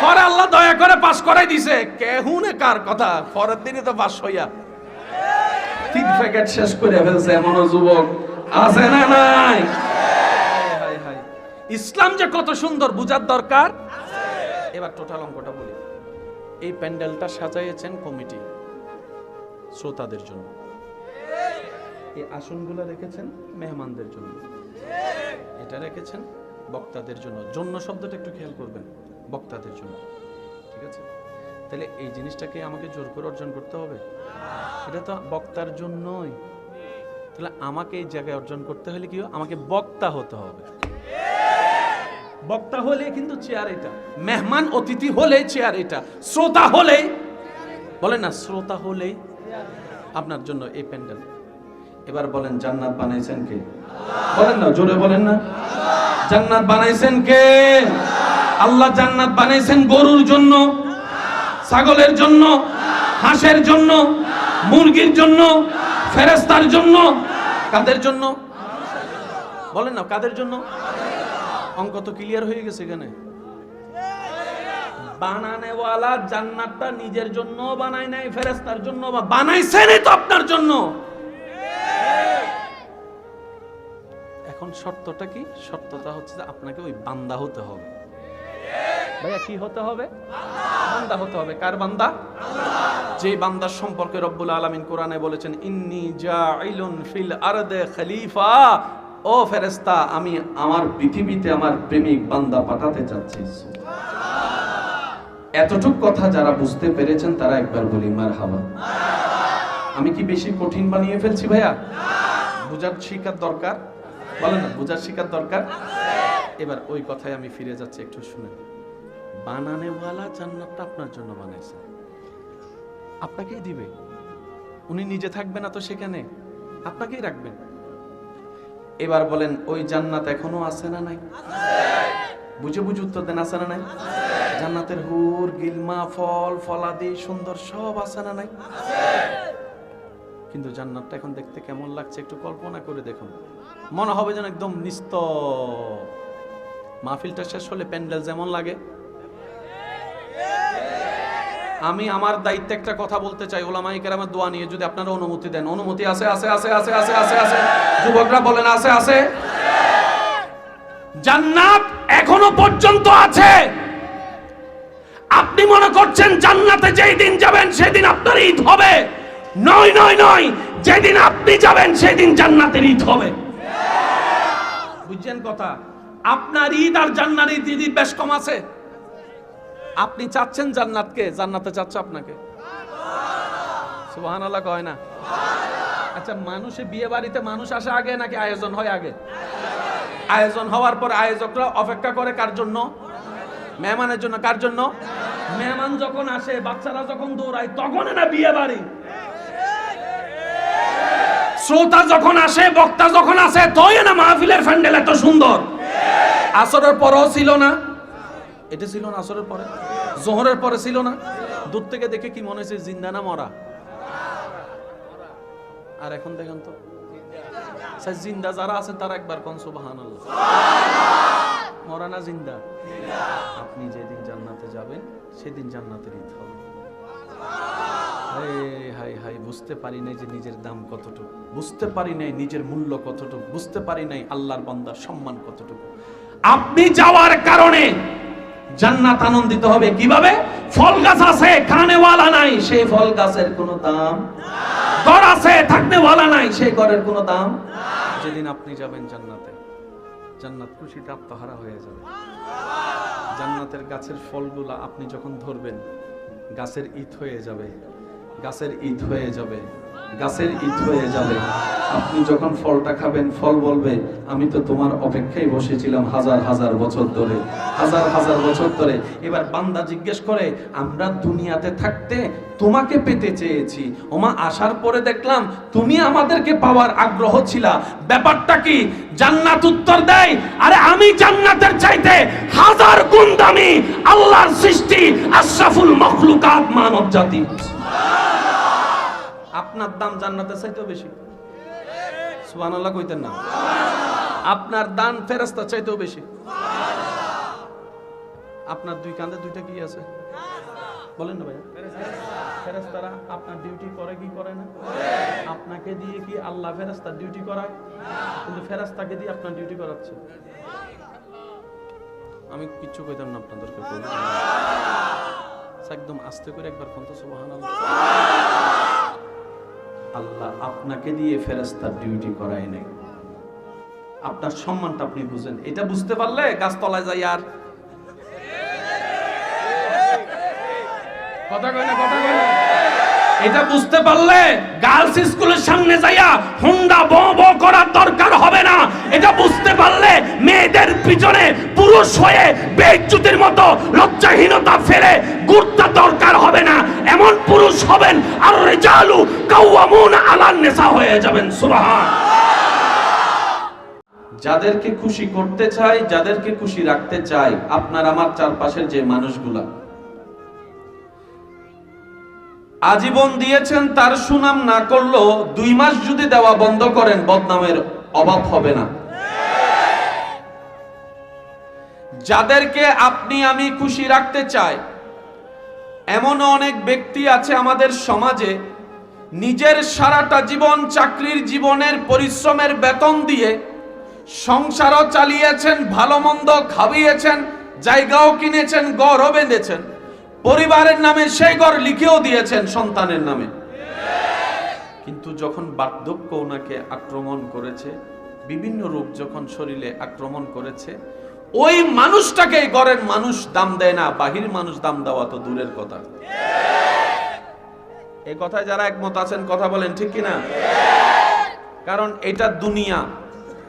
পরে আল্লাহ দয়া করে পাস করাই দিছে, কেহুনে কার কথা, পরের দিনই তো পাস হইয়া 3 প্যাকেট শেষ করে ফেলছে এমনও যুবক আছে না নাই? ইসলাম যে কত সুন্দর বুঝার দরকার। এবার টোটাল অঙ্কটা বলি। এই প্যান্ডেলটা সাজাইয়েছেন কমিটি শ্রোতাদের জন্য, এই আসনগুলো রেখেছেন মেহমানদের জন্য, এটা রেখেছেন বক্তাদের জন্য। জন্য শব্দটা একটু খেয়াল করবেন, বক্তাদের জন্য, ঠিক আছে? তাহলে এই জিনিসটাকে আমাকে জোর করে অর্জন করতে হবে? এটা তো বক্তার জন্যই। তাহলে আমাকে এই জায়গায় অর্জন করতে হলে কি আমাকে বক্তা হতে হবে। বক্তা হলে কিন্তু চেয়ার এটা, মেহমান অতিথি হলে চেয়ার এটা, শ্রোতা হলে, বলেন না, শ্রোতা হলে আপনার জন্য এই প্যান্ডেল। এবার বলেন জান্নাত বানাইছেন কে? বলেন না, জোরে বলেন না। জান্নাত বানাইছেন কে? আল্লাহ জান্নাত বানাইছেন গরুর জন্য, ছাগলের জন্য, হাঁসের জন্য, মুরগির জন্য, ফেরেশতার জন্য। কাদের জন্য? বলেন না, কাদের জন্য? অঙ্ক তো ক্লিয়ার হয়ে গেছে এখানে। বানানেওয়ালা জান্নাতটা নিজের জন্য বানায় নাই, ফেরেশতার জন্য বানাইছেনই তো আপনার জন্য। এখন শর্তটা কি? শর্তটা হচ্ছে যে আপনাকে ওই বান্দা হতে হবে। ভাইয়া কি হতে হবে? বান্দা হতে হবে। কার বান্দা? যে বান্দার সম্পর্কে রব্বুল আলামিন কোরআনে বলেছেন, ইন্নী জাইলুন ফিল আরদে খলিফা। ও ফেরেশতা, আমি আমার পৃথিবীতে আমার প্রেমিক বান্দা পাঠাতে যাচ্ছি। এতটুক কথা যারা বুঝতে পেরেছেন তারা একবার বলি মারহাবা। আমি কি বেশি কঠিন বানিয়ে ফেলছি ভাইয়া? বুঝার শিকার দরকার, বলেন না, বুঝার শিকার দরকার। এবার ওই কথায় আমি ফিরে যাচ্ছি, একটু শুনেন। বানানেওয়ালা জান্নাতটা আপনার জন্য বানাইছে, আপনাকেই দিবে। উনি নিজে থাকবে না তো সেখানে, আপনাকেই রাখবেন। এবার বলেন ওই জান্নাত এখনো আছে না নাই? বুঝে বুঝে উত্তর দেন, আছে না নাই? জান্নাতের হুর গিলমা ফল ফলাদি সুন্দর সব আছে না নাই? কিন্তু জান্নাতটা এখন দেখতে কেমন লাগছে একটু কল্পনা করে দেখুন। মনে হবে যেন একদম নিস্তব। মাহফিলটা শেষ হলে প্যান্ডেল যেমন লাগে। আমি আমার দায়িত্বে একটা কথা বলতে চাই, ওলামায়ে কেরামের দোয়া নিয়ে, যদি আপনারা অনুমতি দেন। অনুমতি আছে? আছে আছে আছে আছে আছে আছে। যুবকরা বলেন আছে আছে। জান্নাত এখনো পর্যন্ত আছে। আপনি মনে করছেন জান্নাতে যেই দিন যাবেন সেদিন আপনার ঈদ হবে? নয় নয় নয়, যেদিন আপনি যাবেন সেদিন জান্নাতের ঈদ হবে। বুঝছেন কথা? আপনার ঈদ আর জান্নাতের ঈদ বেশ কম আছে। আপনি চাচ্ছেন জান্নাতকে, জান্নাতে চাচ্ছে আপনাকে। সুবহানাল্লাহ কয় না? আচ্ছা, মানুষে বিয়ে বাড়িতে মানুষ আসে আগে নাকি আয়োজন হয় আগে? আয়োজন হওয়ার পর আয়োজকরা অপেক্ষা করে কার জন্য? মেহমানের জন্য। কার জন্য? মেহমান যখন আসে, বাচ্চারা যখন দৌড়ায়, তখন না বিয়ে বাড়ি। শ্রোতা যখন আসে, বক্তা যখন আসে, তই না মাহফিলের প্যান্ডেল এত সুন্দর। আসরের পরেও ছিল না? এটা ছিল না আসরের পরে? জোহরের পরে ছিল না? দূর থেকে দেখে কি মনে হয়েছে জিন্দা না মরা? আর এখন দেখেন তো জিন্দা যারা আছেন তারা একবার কোন সুবহানাল্লাহ। মরা না জিন্দা? আপনি যেদিন জান্নাতে যাবেন সেদিন জান্নাতের ঈদ হবে। হাই হাই, বুঝতে পারি নাই যে নিজের দাম কতটুকু, বুঝতে পারি নাই নিজের মূল্য কতটুকু, বুঝতে পারি নাই আল্লাহর বান্দার সম্মান কতটুকু। আপনি যাওয়ার কারণে জান্নাত আনন্দিত হবে। কিভাবে? ফল গাছ আছে, খানেওয়ালা নাই, সেই ফল গাছের কোনো দাম। ঘর আছে, থাকনেওয়ালা নাই, সেই ঘরের কোনো দাম। যেদিন আপনি যাবেন জান্নাতে, জান্নাত খুশিতে আত্মহারা হয়ে যাবে। জান্নাতের গাছের ফলগুলা আপনি যখন ধরবেন, গাছের ঈদ হয়ে যাবে, গাছের ঈদ হয়ে যাবে, গাছের ঈদ হয়ে যাবে। আপনি যখন ফলটা খাবেন, ফল বলবে আমি তো তোমার অপেক্ষায় বসেছিলাম হাজার হাজার বছর ধরে, হাজার হাজার বছর ধরে। এবার বান্দা জিজ্ঞেস করে, আমরা দুনিয়াতে থাকতে তোমাকে পেতে চেয়েছি, ওমা আসার পরে দেখলাম তুমি আমাদেরকে পাওয়ার আগ্রহ ছিলা, ব্যাপারটা কি? জান্নাত উত্তর দেয়, আরে আমি জান্নাতের চাইতে হাজার গুণ দামি আল্লাহর সৃষ্টি আশরাফুল মাখলুকাত মানব জাতি। আপনার দাম জান্নাতের চাইতেও বেশি। সুবহানাল্লাহ কইতেন না? আপনার দান ফেরেশতা চাইতেও বেশি। আপনার দুই কাঁধে দুইটা কি আছে বলেন না ভাই? ফেরেশতারা আপনার ডিউটি করে কি করে না? আপনাকে দিয়ে কি আল্লাহ ফেরেশতার ডিউটি করায়? কিন্তু ফেরেশতাকে দিয়ে আপনার ডিউটি করাচ্ছে। আমি কিচ্ছু কইতাম না আপনাদেরকে, একদম আস্তে করে একবার কোন তো সুবহানাল্লাহ। আল্লাহ আপনাকে দিয়ে ফেরেশতার ডিউটি করায় নাই। আপনার সম্মানটা আপনি বুঝেন, এটা বুঝতে পারলে গাছতলায় যাই আর কথা কয় না, কথা কয় না। এটা বুঝতে পারলে গার্লস স্কুলের সামনে যাইয়া হুন্ডা ব ব করার দরকার হবে না। এটা বুঝতে পারলে মেয়েদের পিছনে পুরুষ হয়ে বেইজ্জতির মতো লজ্জাহীনতা ফেলে ঘুরতে দরকার হবে না। এমন পুরুষ হবেন আর রিজালু কাওয়ামুন আলান নিসা হয়ে যাবেন। সুবহানাল্লাহ। যাদেরকে খুশি করতে চাই, যাদেরকে খুশি রাখতে চাই, আপনার আমার চারপাশের যে মানুষগুলা আজীবন দিয়েছেন, তার সুনাম না করলেও 2 মাস যদি দেওয়া বন্ধ করেন, বদনামের অভাব হবে না। যাদেরকে আপনি আমি খুশি রাখতে চাই, এমন অনেক ব্যক্তি আছে আমাদের সমাজে, নিজের সারাটা জীবন চাকরির জীবনের পরিশ্রমের বেতন দিয়ে সংসারও চালিয়েছেন, ভালো মন্দ খাইয়েছেন, জায়গাও কিনেছেন, ঘরও বেঁধেছেন, পরিবারের নামে সেই ঘর লিখেও দিয়েছেন সন্তানের নামে। কিন্তু যখন বার্ধক্য ওনাকে আক্রমণ করেছে, বিভিন্ন রোগ যখন শরীরে আক্রমণ করেছে, ওই মানুষটাকে ঘরের মানুষ দাম দেয় না, বাহির মানুষ দাম দেওয়া তো দূরের কথা। এই কথায় যারা একমত আছেন কথা বলেন ঠিক কিনা? কারণ এটা দুনিয়া,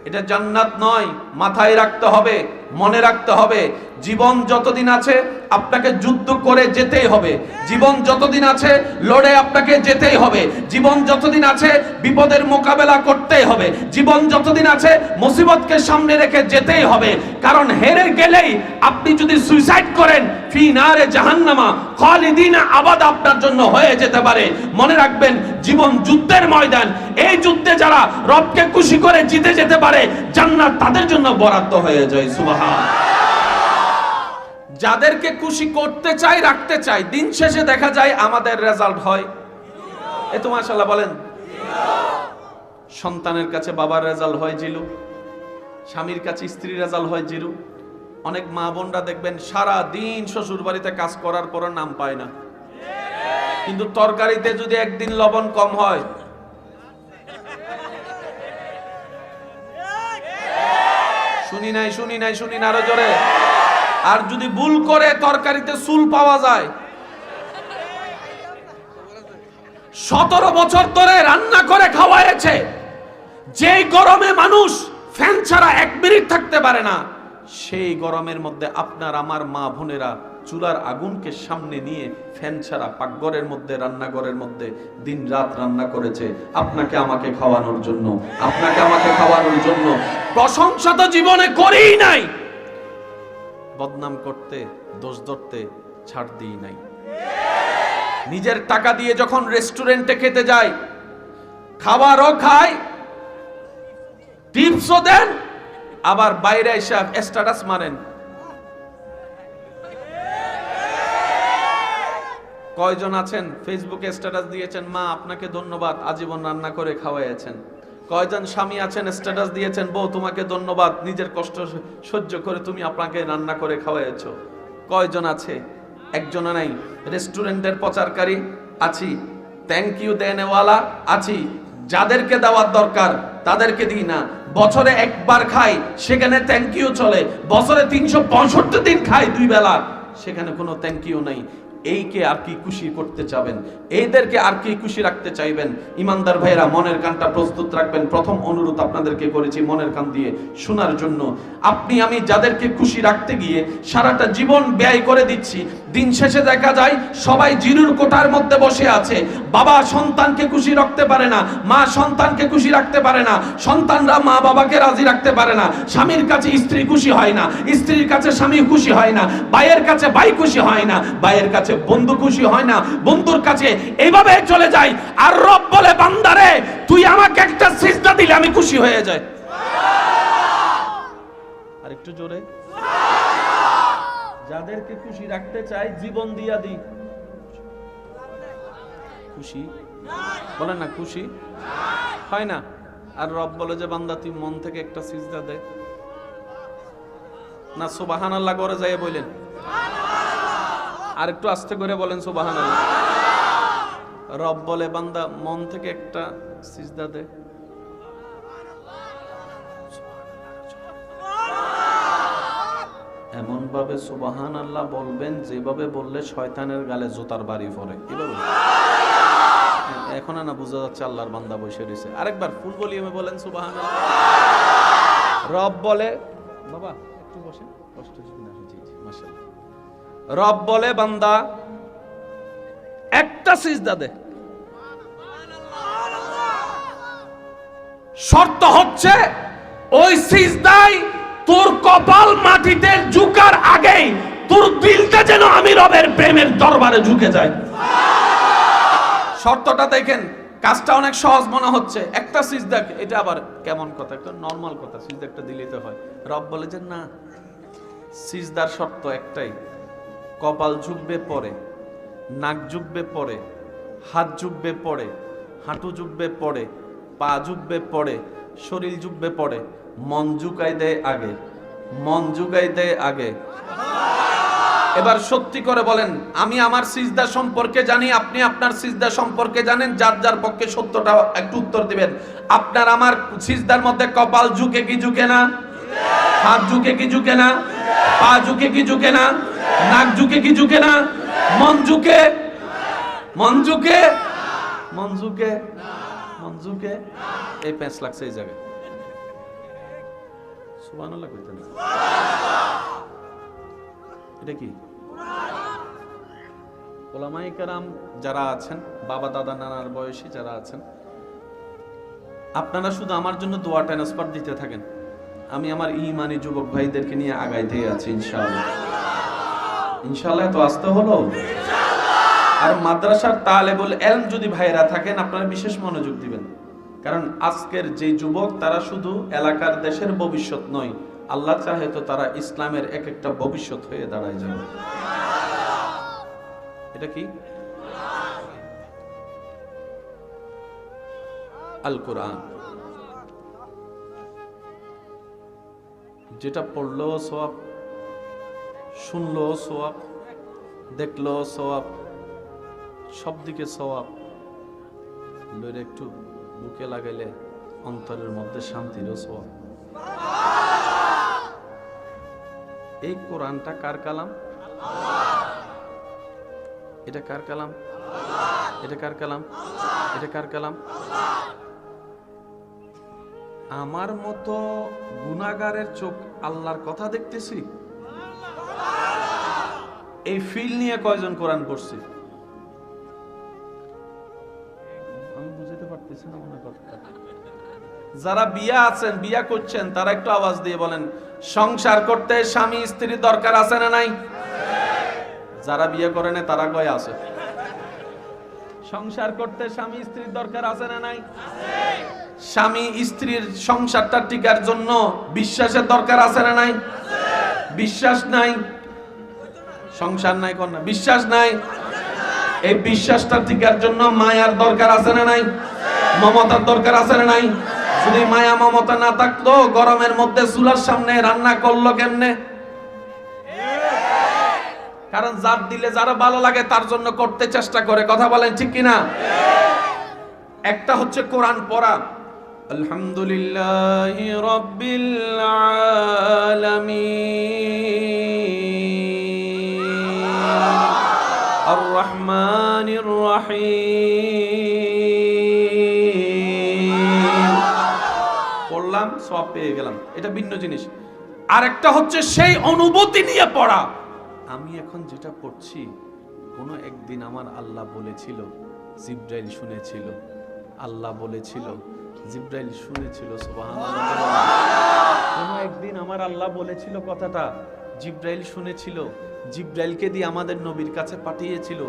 এটা জান্নাত নয়, মাথায় রাখতে হবে। মনে রাখতে হবে জীবন যতদিন আছে আপনাকে যুদ্ধ করে যেতেই হবে, জীবন যতদিন আছে লড়ে আপনাকে যেতেই হবে, জীবন যতদিন আছে বিপদের মোকাবেলা করতেই হবে, জীবন যতদিন আছে মুসিবতকে সামনে রেখে যেতেই হবে। কারণ হেরে গেলেই আপনি যদি সুইসাইড করেন ফি নারে জাহান্নামা খালিদিনা আবাদা আপনার জন্য হয়ে যেতে পারে। মনে রাখবেন জীবন যুদ্ধের ময়দান, এই যুদ্ধে যারা রবকে খুশি করে জিতে যেতে পারে জান্নাত তাদের জন্য বরাদ্দ হয়ে যায়। সুবহানাল্লাহ। যাদেরকে খুশি করতে চাই রাখতে চাই, দিন শেষে দেখা যায় আমাদের রেজাল্ট হয় এ তো মাশাআল্লাহ বলেন। সন্তানের কাছে বাবার রেজাল্ট হয় জিরো, স্বামীর কাছে স্ত্রীর রেজাল্ট হয় জিরো। অনেক মা বোনরা দেখবেন সারা দিন শ্বশুর বাড়িতে কাজ করার পর নাম পায় না, কিন্তু তরকারিতে যদি একদিন লবণ কম হয় শুনি নাই আরো জোরে, আর যদি ভুল করে তরকারিতে চুল পাওয়া যায়, 17 বছর ধরে রান্না করে খাওয়াইছে, যেই গরমে মানুষ ফ্যান ছাড়া 1 মিনিট থাকতে পারে না, সেই গরমের মধ্যে আপনার আমার মা বোনেরা চুলার আগুনকে সামনে নিয়ে ফ্যান ছাড়া পাকঘরের মধ্যে রান্নাঘরের মধ্যে দিন রাত রান্না করেছে আপনাকে আমাকে খাওয়ানোর জন্য, আপনাকে আমাকে খাওয়ানোর জন্য। প্রশংসা তো জীবনে করেই নাই, বদনাম করতে দোষ ধরতে ছাড় দিই নাই। নিজের টাকা দিয়ে যখন রেস্টুরেন্টে খেতে যায়, খাবারও খায়, টিপসও দেন, আবার বাইরে এসে স্ট্যাটাস মারেন। কয়জন আছেন ফেসবুকে স্ট্যাটাস দিয়েছেন মা আপনাকে ধন্যবাদ আজীবন রান্না করে খাওয়াইছেন। কয়জন স্বামী আছেন স্ট্যাটাস দিয়েছেন বউ তোমাকে ধন্যবাদ নিজের কষ্ট সহ্য করে তুমি আপনাকে রান্না করে খাওয়াইছো। কয়জন আছে? একজনও নাই। রেস্টুরেন্টের প্রচারকারী আছি, থ্যাংক ইউ দেনেওয়ালা আছি, যাদেরকে দেওয়ার দরকার তাদেরকে দিই না। বছরে একবার খাই, সেখানে থ্যাংক ইউ চলে। বছরে 365 দিন খাই 2 বেলা, সেখানে কোনো থ্যাংক ইউ নাই। এইকে আর কি খুশি করতে চাবেন? এইদেরকে আর কি খুশি রাখতে চাইবেন? ইমানদার ভাইরা মনের কানটা প্রস্তুত রাখবেন। প্রথম অনুরোধ আপনাদেরকে করেছি মনের কান দিয়ে শোনার জন্য। আপনি আমি যাদেরকে খুশি রাখতে গিয়ে সারাটা জীবন ব্যয় করে দিচ্ছি, দিন শেষে দেখা যায় সবাই জিরুর কোঠার মধ্যে বসে আছে। বাবা সন্তানকে খুশি রাখতে পারে না, মা সন্তানকে খুশি রাখতে পারে না, সন্তানরা মা বাবাকে রাজি রাখতে পারে না, স্বামীর কাছে স্ত্রী খুশি হয় না, স্ত্রীর কাছে স্বামী খুশি হয় না, ভাইয়ের কাছে ভাই খুশি হয় না, ভাইয়ের কাছে বন্ধু খুশি হয় না, বন্ধুর কাছে এইভাবে চলে যায়। আর রব বলে বান্দারে তুই আমাকে একটা সিজদা দিলে আমি খুশি হয়ে যাই। আর একটু জোরে। যাদেরকে খুশি রাখতে চাই জীবন দিয়া দিই। খুশি বলেন না, খুশি হয় না। আর রব বলে যে বান্দা তুই মন থেকে একটা সিজদা দে না, সুবহানাল্লাহ করে যায় বলেন। আর একটু আস্তে করে বলেন সুবহানাল্লাহ। রব বলে বান্দা মন থেকে একটা সিজদা দে। এমন ভাবে সুবহানাল্লাহ বলবেন যেভাবে বললে শয়তানের গালে জুতার বাড়ি পড়ে। কিভাবে? এখন না বোঝা যাচ্ছে আল্লাহর বান্দা বসে রয়েছে। আরেকবার ফুল ভলিউমে বলেন সুবহানাল্লাহ। রব বলে বাবা একটু বসে, কষ্ট যদি না হয়। জি জি মাশাআল্লাহ। রব বলে বান্দা একটা সিজদা দে। শর্ত হচ্ছে ওই সিজদায় তোর কপাল মাটিতে ঝুকার আগেই তোর দিলটা যেন আমি রবের প্রেমের দরবারে ঝুঁকে যায়। শর্তটা দেখেন, কাজটা অনেক সহজ মনে হচ্ছে, একটা সিজদা। এটা আবার কেমন কথা, একটা নরমাল কথা, সিজদা একটা দিলেই তো হয়। রব বলে যে না, সিজদার শর্ত একটাই, কপাল ঝুঁকবে পরে, নাক ঝুঁকবে পরে, হাত ঝুঁকবে পরে, হাঁটু ঝুঁকবে পরে, পা ঝুঁকবে পরে, শরীর ঝুঁকবে পরে, মন ঝুঁকাই দেয় আগে, মন ঝুঁকাই দেয় আগে। এবার সত্যি করে বলেন, আমি আমার সিজদা সম্পর্কে জানি, আপনি আপনার সিজদা সম্পর্কে জানেন। যার যার পক্ষে সত্যটা একটু উত্তর দিবেন। আপনার আমার সিজদার মধ্যে কপাল ঝুঁকে কি ঝুঁকে না? হাত ঝুঁকে কি ঝুঁকে না? পা ঝুঁকে কি ঝুঁকে না? নাক ঝুঁকে কি ঝুঁকে না? মন ঝুঁকে? মন ঝুঁকে? মন ঝুঁকে? মন ঝুঁকে? এই প্যাঁচ লাগছে এই জায়গায়। সুবহানাল্লাহ কইতেন। এটা কি? ওলামায়ে কেরাম যারা আছেন, বাবা দাদা নানার বয়সী যারা আছেন, আপনারা শুধু আমার জন্য দোয়া ট্রান্সফার দিতে থাকেন, আমি আমার ঈমানি যুবক ভাইদেরকে নিয়ে আগাইতে আছি ইনশাআল্লাহ। ইনশাআল্লাহ তো আসতে হলো। আর মাদ্রাসার তালেবুল ইলম যদি ভাইরা থাকেন, আপনারা বিশেষ মনোযোগ দিবেন, কারণ আজকের যে যুবক তারা শুধু এলাকার দেশের ভবিষ্যৎ নয়, আল্লাহ চাহে তো তারা ইসলামের এক একটা ভবিষ্যৎ হয়ে দাঁড়ায় যাবে। এটা কি? আল কোরআন। যেটা পড়লো সওয়াব, শুনলো সওয়াব, দেখলো সওয়াব, সব দিকে সওয়াব, লইরে একটু বুকে লাগাইলে অন্তরের মধ্যে শান্তিরও সওয়াব। এই কোরআনটা কার কালাম? এটা কার কালাম? এটা কার কালাম? এটা কার কালাম? আমার মতো গুনাহগারের চোখ আল্লাহর কথা দেখতেছি, এই ফিল নিয়ে কয়জন কোরআন পড়ছি? আমি বুঝতে পারতেছি না মনে কথা। যারা বিয়া আছেন, বিয়া করছেন, তারা একটু আওয়াজ দিয়ে বলেন, সংসার করতে স্বামী স্ত্রীর দরকার আছে না নাই? যারা বিয়ে করে না তারা কয় আছে। সংসার করতে স্বামী স্ত্রীর দরকার আছে না নাই? স্বামী স্ত্রীর সংসারটা টিকার জন্য বিশ্বাসের দরকার আছে না নাই? বিশ্বাস নাই, সংসার নাই, কোন না, বিশ্বাস নাই। এই বিশ্বাসটা টিকার জন্য মায়ার দরকার আছে না নাই? মমতার দরকার আছে না নাই? যদি মায়া মমতা না থাকতো, গরমের মধ্যে চুলার সামনে রান্না করলো কেমনে? কারণ যার দিলে যারা ভালো লাগে তার জন্য করতে চেষ্টা করে। কথা বলেন ঠিক কিনা? একটা হচ্ছে কোরআন পড়া, আলহামদুলিল্লাহি রাব্বিল আলামিন আর রহমানির রহিম, পড়লাম সওয়াব পেয়ে গেলাম, এটা ভিন্ন জিনিস। আর একটা হচ্ছে সেই অনুভূতি নিয়ে পড়া, আমি এখন যেটা পড়ছি, কোনো একদিন আমার আল্লাহ বলেছিল, জিবরাইল শুনেছিল, আল্লাহ বলেছিল, জিবরাইল শুনেছিল, সুবহানাল্লাহ। কোনো একদিন আমার আল্লাহ বলেছিল কথাটা, জিবরাইল শুনেছিল, জিবরাইলকে দিয়ে আমাদের নবীর কাছে পাঠিয়েছিল,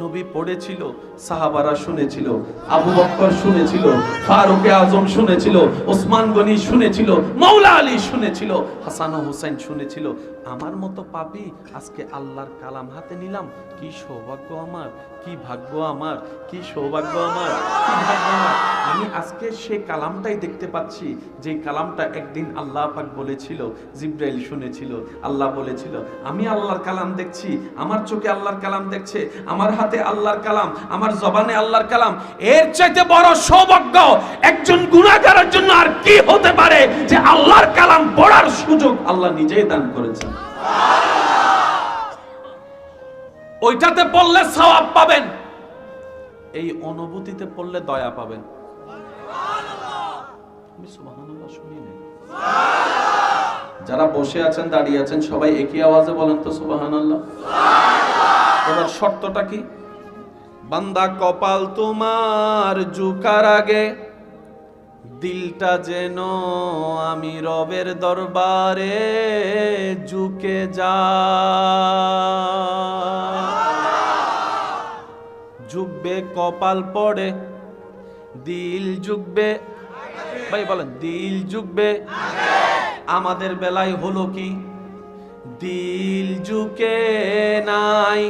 নবী পড়েছিল, সাহাবারা শুনেছিল, আবু বকর শুনেছিল, ফারুক আজম শুনেছিল, ওসমান গনি শুনেছিল, মাওলা আলী শুনেছিল, হাসান ও হুসাইন শুনেছিল। আমার মতো পাপী আজকে আল্লাহর কালাম হাতে নিলাম, কি সৌভাগ্য আমার, কি ভাগ্য আমার, কি সৌভাগ্য আমার, কি ভাগ্য আমার। আমি আজকে সেই কালামটাই দেখতে পাচ্ছি, যে কালামটা একদিন আল্লাহ পাক বলেছিল, জিবরাইল শুনেছিল, আল্লাহ বলেছিল। আমি আল্লাহর কালাম দেখছি, আমার চোখে আল্লাহর কালাম দেখছে, আমার হাতে আল্লাহর কালাম, আমার জবানে আল্লাহর কালাম। এর চাইতে বড় সৌভাগ্য একজন গুনাহগারের জন্য আর কি হতে পারে, যে আল্লাহর কালাম পড়ার সুযোগ আল্লাহ নিজেই দান করেছেন। ওইটাতে পড়লে সওয়াব পাবেন, এই অনুভূতিতে পড়লে দয়া পাবেন। আমি সুবহানাল্লাহ শুনি না। যারা বসে আছেন, দাঁড়িয়ে আছেন, সবাই একই আওয়াজে বলেন তো সুবহানাল্লাহ। এবার শর্তটা কি? বান্দা কপাল তোমার ঝুঁকার আগে দিলটা যেন আমি রবের দরবারে ঝুঁকে যা। ঝুঁকবে কপাল পড়ে, দিল ঝুঁকবে। ভাই বলেন, দিল ঝুঁকবে। আমাদের বেলায় হলো কি, দিল ঝুঁকে নাই,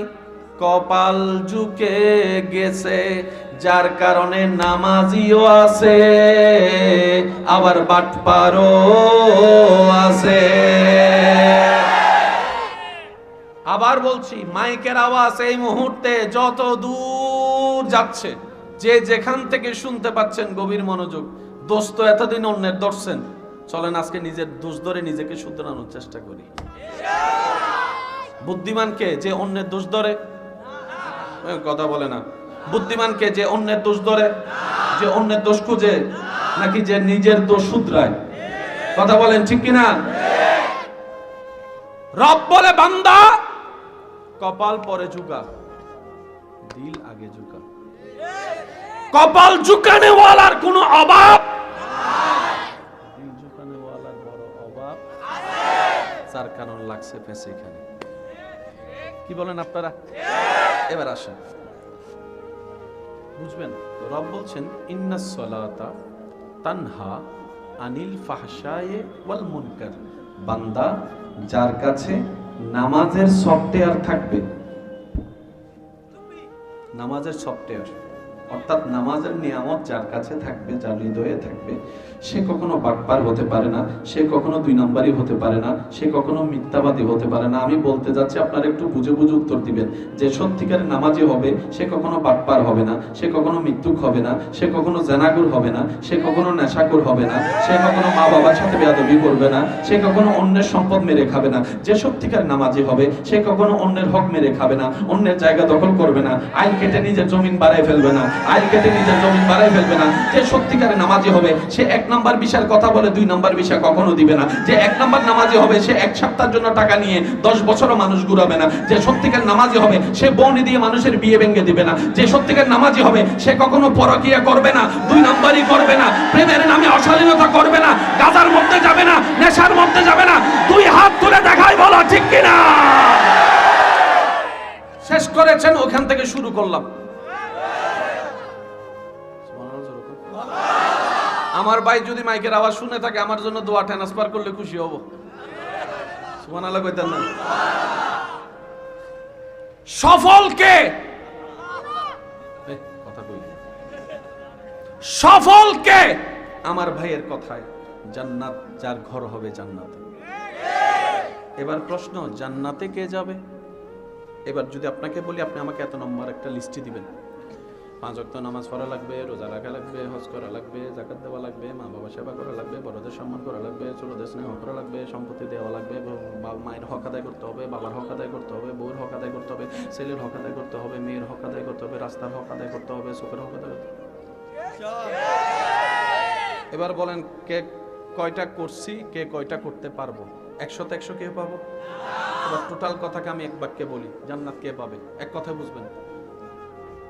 কপাল ঝুঁকে গেছে, যার কারণে নামাজিও আছে, আবার বাটপারও আছে। আবার বলছি, মাইকের আওয়াজ এই মুহূর্তে যত দূর যাচ্ছে, যে যেখান থেকে শুনতে পাচ্ছেন, গভীর মনোযোগ। দোষ তো এতদিন অন্যের ধরছেন, চলেন আজকে নিজের দোষ ধরে নিজেকে শুধরানোর চেষ্টা করি। বুদ্ধিমানকে যে অন্যের দোষ ধরে, কথা বলে না। বুদ্ধিমানকে যে অন্যের দোষ ধরে, যে অন্যের দোষ খুঁজে, নাকি যে নিজের দোষ শুধরায়? কথা বলেন ঠিক কিনা? রব বলে বান্দা কপাল পরে ঝুঁকা, দিল আগে ঝুঁকা। কপাল ঝুঁকানে ওয়ালার কোনো অভাব, দিল ঝুঁকানে ওয়ালার বড় অভাব। তার কারণ লাগছে ফেসে এখানে। কি বলেন আপনারা? এবার আসেন বুঝবেন। রব বলছেন ইন্নাস সালাতা তানহা আনিল ফাহশায়ে ওয়াল মুনকার। বান্দা যার কাছে নামাজের সফটওয়্যার থাকবে, নামাজের সফটওয়্যার অর্থাৎ নামাজের নিয়ামত যার কাছে থাকবে, যার হৃদয়ে থাকবে, সে কখনো বাটপার হতে পারে না, সে কখনো দুই নম্বরই হতে পারে না, সে কখনো মিথ্যাবাদী হতে পারে না। আমি বলতে যাচ্ছি, আপনারা একটু বুঝে বুঝে উত্তর দিবেন। যে সত্যিকারের নামাজি হবে সে কখনো বাটপার হবে না, সে কখনো মৃত্যুক হবে না, সে কখনো জেনাগুর হবে না, সে কখনো নেশাকুর হবে না, সে কখনো মা বাবার সাথে বেয়াদবি করবে না, সে কখনো অন্যের সম্পদ মেরে খাবে না। যে সত্যিকারের নামাজি হবে সে কখনো অন্যের হক মেরে খাবে না, অন্যের জায়গা দখল করবে না, আইল কেটে নিজের জমিন বাড়ায় ফেলবে না, আইল কেটে নিজের জমিন বাড়ায় ফেলবে না। যে সত্যিকারের নামাজি হবে সে এক নাম্বার বিষয়ের কথা বলে দুই নাম্বার বিষয় কখনো দিবে না। যে এক নাম্বার নামাজি হবে সে এক সপ্তাহের জন্য টাকা নিয়ে 10 বছরও মানুষ ঘুরাবে না। যে সত্যিকার নামাজি হবে সে বউনি দিয়ে মানুষের বিয়ে ভেঙে দিবে না। যে সত্যিকার নামাজি হবে সে কখনো পরকীয়া করবে না, দুই নাম্বারই করবে না, প্রেমের নামে অশালীনতা করবে না, গাজার মধ্যে যাবে না, নেশার মধ্যে যাবে না। দুই হাত তুলে দেখাই, বলা ঠিক কিনা? শেষ করেছেন, ওখান থেকে শুরু করলাম। আমার ভাই যদি মাইকের আওয়াজ শুনে থাকে আমার জন্য দোয়া ট্রান্সফার করলে খুশি হব। সুবহানাল্লাহ কইতেন না? সফলকে কথা কই, সফলকে আমার ভাইয়ের কথায় জান্নাত যার ঘর হবে জান্নাতে। এবার প্রশ্ন, জান্নাতে কে যাবে? এবার যদি আপনাকে বলি আপনি আমাকে এত নম্বর একটা লিস্টে দিবেন, 5 ওয়াক্ত নামাজ পড়া লাগবে, রোজা রাখা লাগবে, হজ করা লাগবে, যাকাত দেওয়া লাগবে, মা বাবা সেবা করা লাগবে, বড়দের সম্মান করা লাগবে, ছোটদের স্নেহ করা লাগবে, সম্পত্তি দেওয়া লাগবে, মায়ের হক আদায় করতে হবে, বাবার হক আদায় করতে হবে, বউয়ের হক আদায় করতে হবে, ছেলের হক আদায় করতে হবে, মেয়ের হক আদায় করতে হবে, রাস্তার হক আদায় করতে হবে, চোখের হক আদায় করতে হবে। এবার বলেন কে কয়টা করছি, কে কয়টা করতে পারবো? 100 তে 100 কে পাবো? এবার টোটাল কথাকে আমি এক বাক্যে বলি, জান্নাত কে পাবে? এক কথায় বুঝবেন,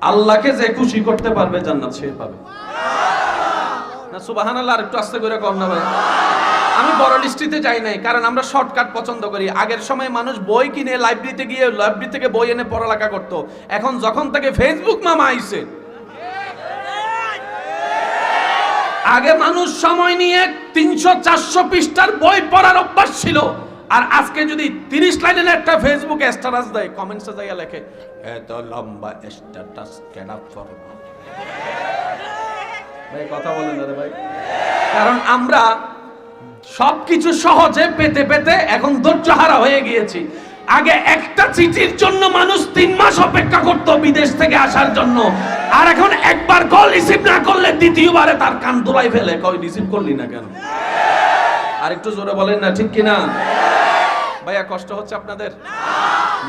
আল্লাহকে যে খুশি করতে পারবে জান্নাত সে পাবে। না সুবহানাল্লাহ, আর একটু আস্তে করে কর না ভাই। আমি বড় লিস্টিতে যাই নাই, কারণ আমরা শর্টকাট পছন্দ করি। আগের সময় মানুষ বই কিনে লাইব্রেরিতে গিয়ে লাইব্রেরি থেকে বই এনে পড়ালেখা করত। এখন যখন থেকে ফেসবুক মামা আইছে, আগে মানুষ সময় নিয়ে 300-400 পৃষ্ঠার বই পড়ার অভ্যাস ছিল, আর আজকে যদি 30 লাইনের একটা ফেসবুকে স্ট্যাটাস দেয়, কমেন্টসে যাইয়া লেখে এত লম্বা স্ট্যাটাস কেন পড়ব? ভাই কথা বলেন না রে ভাই। কারণ আমরা সবকিছু সহজে পেতে পেতে এখন ধৈর্যহারা হয়ে গিয়েছি। আগে একটা চিঠির জন্য মানুষ 3 মাস অপেক্ষা করত বিদেশ থেকে আসার জন্য, আর এখন একবার কল রিসিভ না করলে দ্বিতীয়বারে তার কান দোলাই ফেলে, কই রিসিভ করলি না কেন? আর একটু জোরে বলেন না, ঠিক কিনা? ভাইয়া কষ্ট হচ্ছে আপনাদের?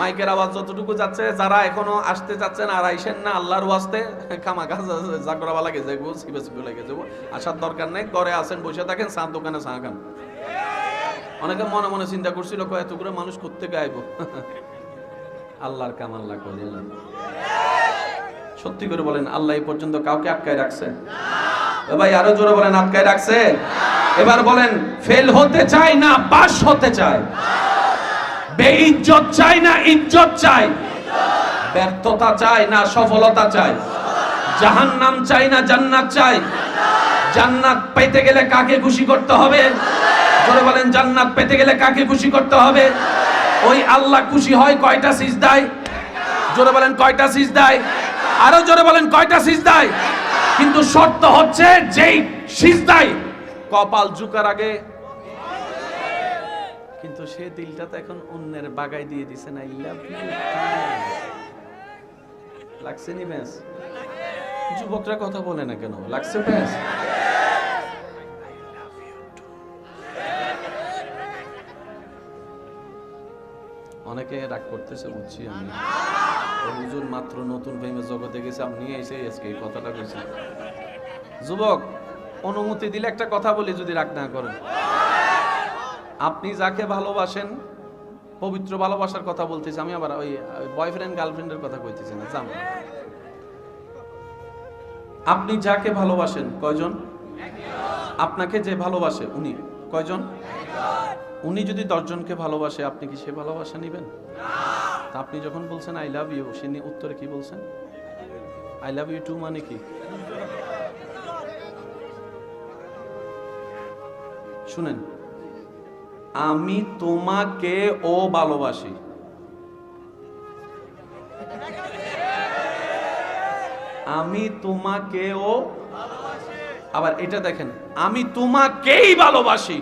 মাইকের আওয়াজ যতটুকু যাচ্ছে, যারা এখনো আসতে যাচ্ছেন আর আইসেন না, আল্লাহর ওয়াস্তে খামাখা জাগরাবা লাগে যাবো, সিবে সিবে লাগে যাবো, আসার দরকার নেই। ঘরে আসেন, বসে থাকেন, চা দোকানে চা খান। অনেকে মনে মনে চিন্তা করছিল এতগুলো মানুষ করতে গাইব, আল্লাহর কাম আল্লাহ করে। সত্যি করে বলেন, আল্লাহ এই পর্যন্ত কাউকে আটকায় রাখছে? ভাই আরো জোরে বলেন, আটকায় রাখছে? এবার বলেন, ফেল হতে চাই না পাস হতে চাই? বেইজ্জত চাই না ইজ্জত চাই? ব্যর্থতা চাই না সফলতা চাই? জাহান্নাম চাই না জান্নাত চাই? জান্নাত পেতে গেলে কাকে খুশি করতে হবে? জোরে বলেন, জান্নাত পেতে গেলে কাকে খুশি করতে হবে? ওই আল্লাহ খুশি হয় কয়টা সিজদায়? জোরে বলেন, কয়টা সিজদায়? আরো জোরে বলেন, কয়টা সিজদায়? কিন্তু শর্ত হচ্ছে, যেই সিজদায় কপাল ঝুকার আগে, কিন্তু সে দিলটা তো এখন অন্যের বাগাই দিয়ে দিছে না। লাগছে নি ব্যাস? যুবকরা কথা বলে না কেন? লাগছে ব্যাস? অনেকে রাগ করতেছে বুঝছি আমি। হুজুর মাত্র নতুন প্রেমের জগতে গেছে, আপনি এসে আজকে এই কথাটা কইছেন। যুবক, অনুমতি দিলে একটা কথা বলি, যদি রাগ না করেন। আপনি যাকে ভালোবাসেন পবিত্র ভালোবাসার কথা বলতেছি, আমি আবার ওই বয়ফ্রেন্ড গার্লফ্রেন্ডের কথা কইতেছি না। জান, আপনি যাকে ভালোবাসেন কয়জন? আপনাকে যে ভালোবাসে উনি কয়জন? উনি যদি 10 জনকে ভালোবাসে, আপনি কি সে ভালোবাসা নিবেন? তা আপনি যখন বলছেন আই লাভ ইউ, সে উত্তরে কি বলছেন? আই লাভ ইউ টু মানে কি? শুনেন, আমি তোমাকে ও ভালোবাসি, আমি তোমাকে ও, আবার এটা দেখেন, আমি তোমাকেই ভালোবাসি।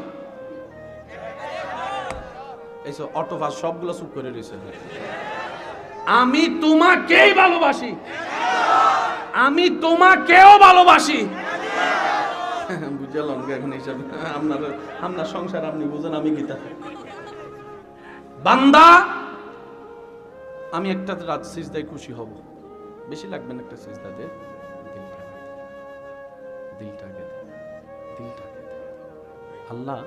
এই অটোভাস সবগুলো চুপ করে রয়েছে। আমি তোমাকেই ভালোবাসি, আমি তোমাকেও ভালোবাসি। বুঝলাম এখন হিসাবে আপনার সংসার আপনি বুঝেন, আমি গীতা। বান্দা, আমি একটা রাত সিজদায় খুশি হব, বেশি লাগবে না একটা সিজদা দে, দিলটাকে আল্লাহ,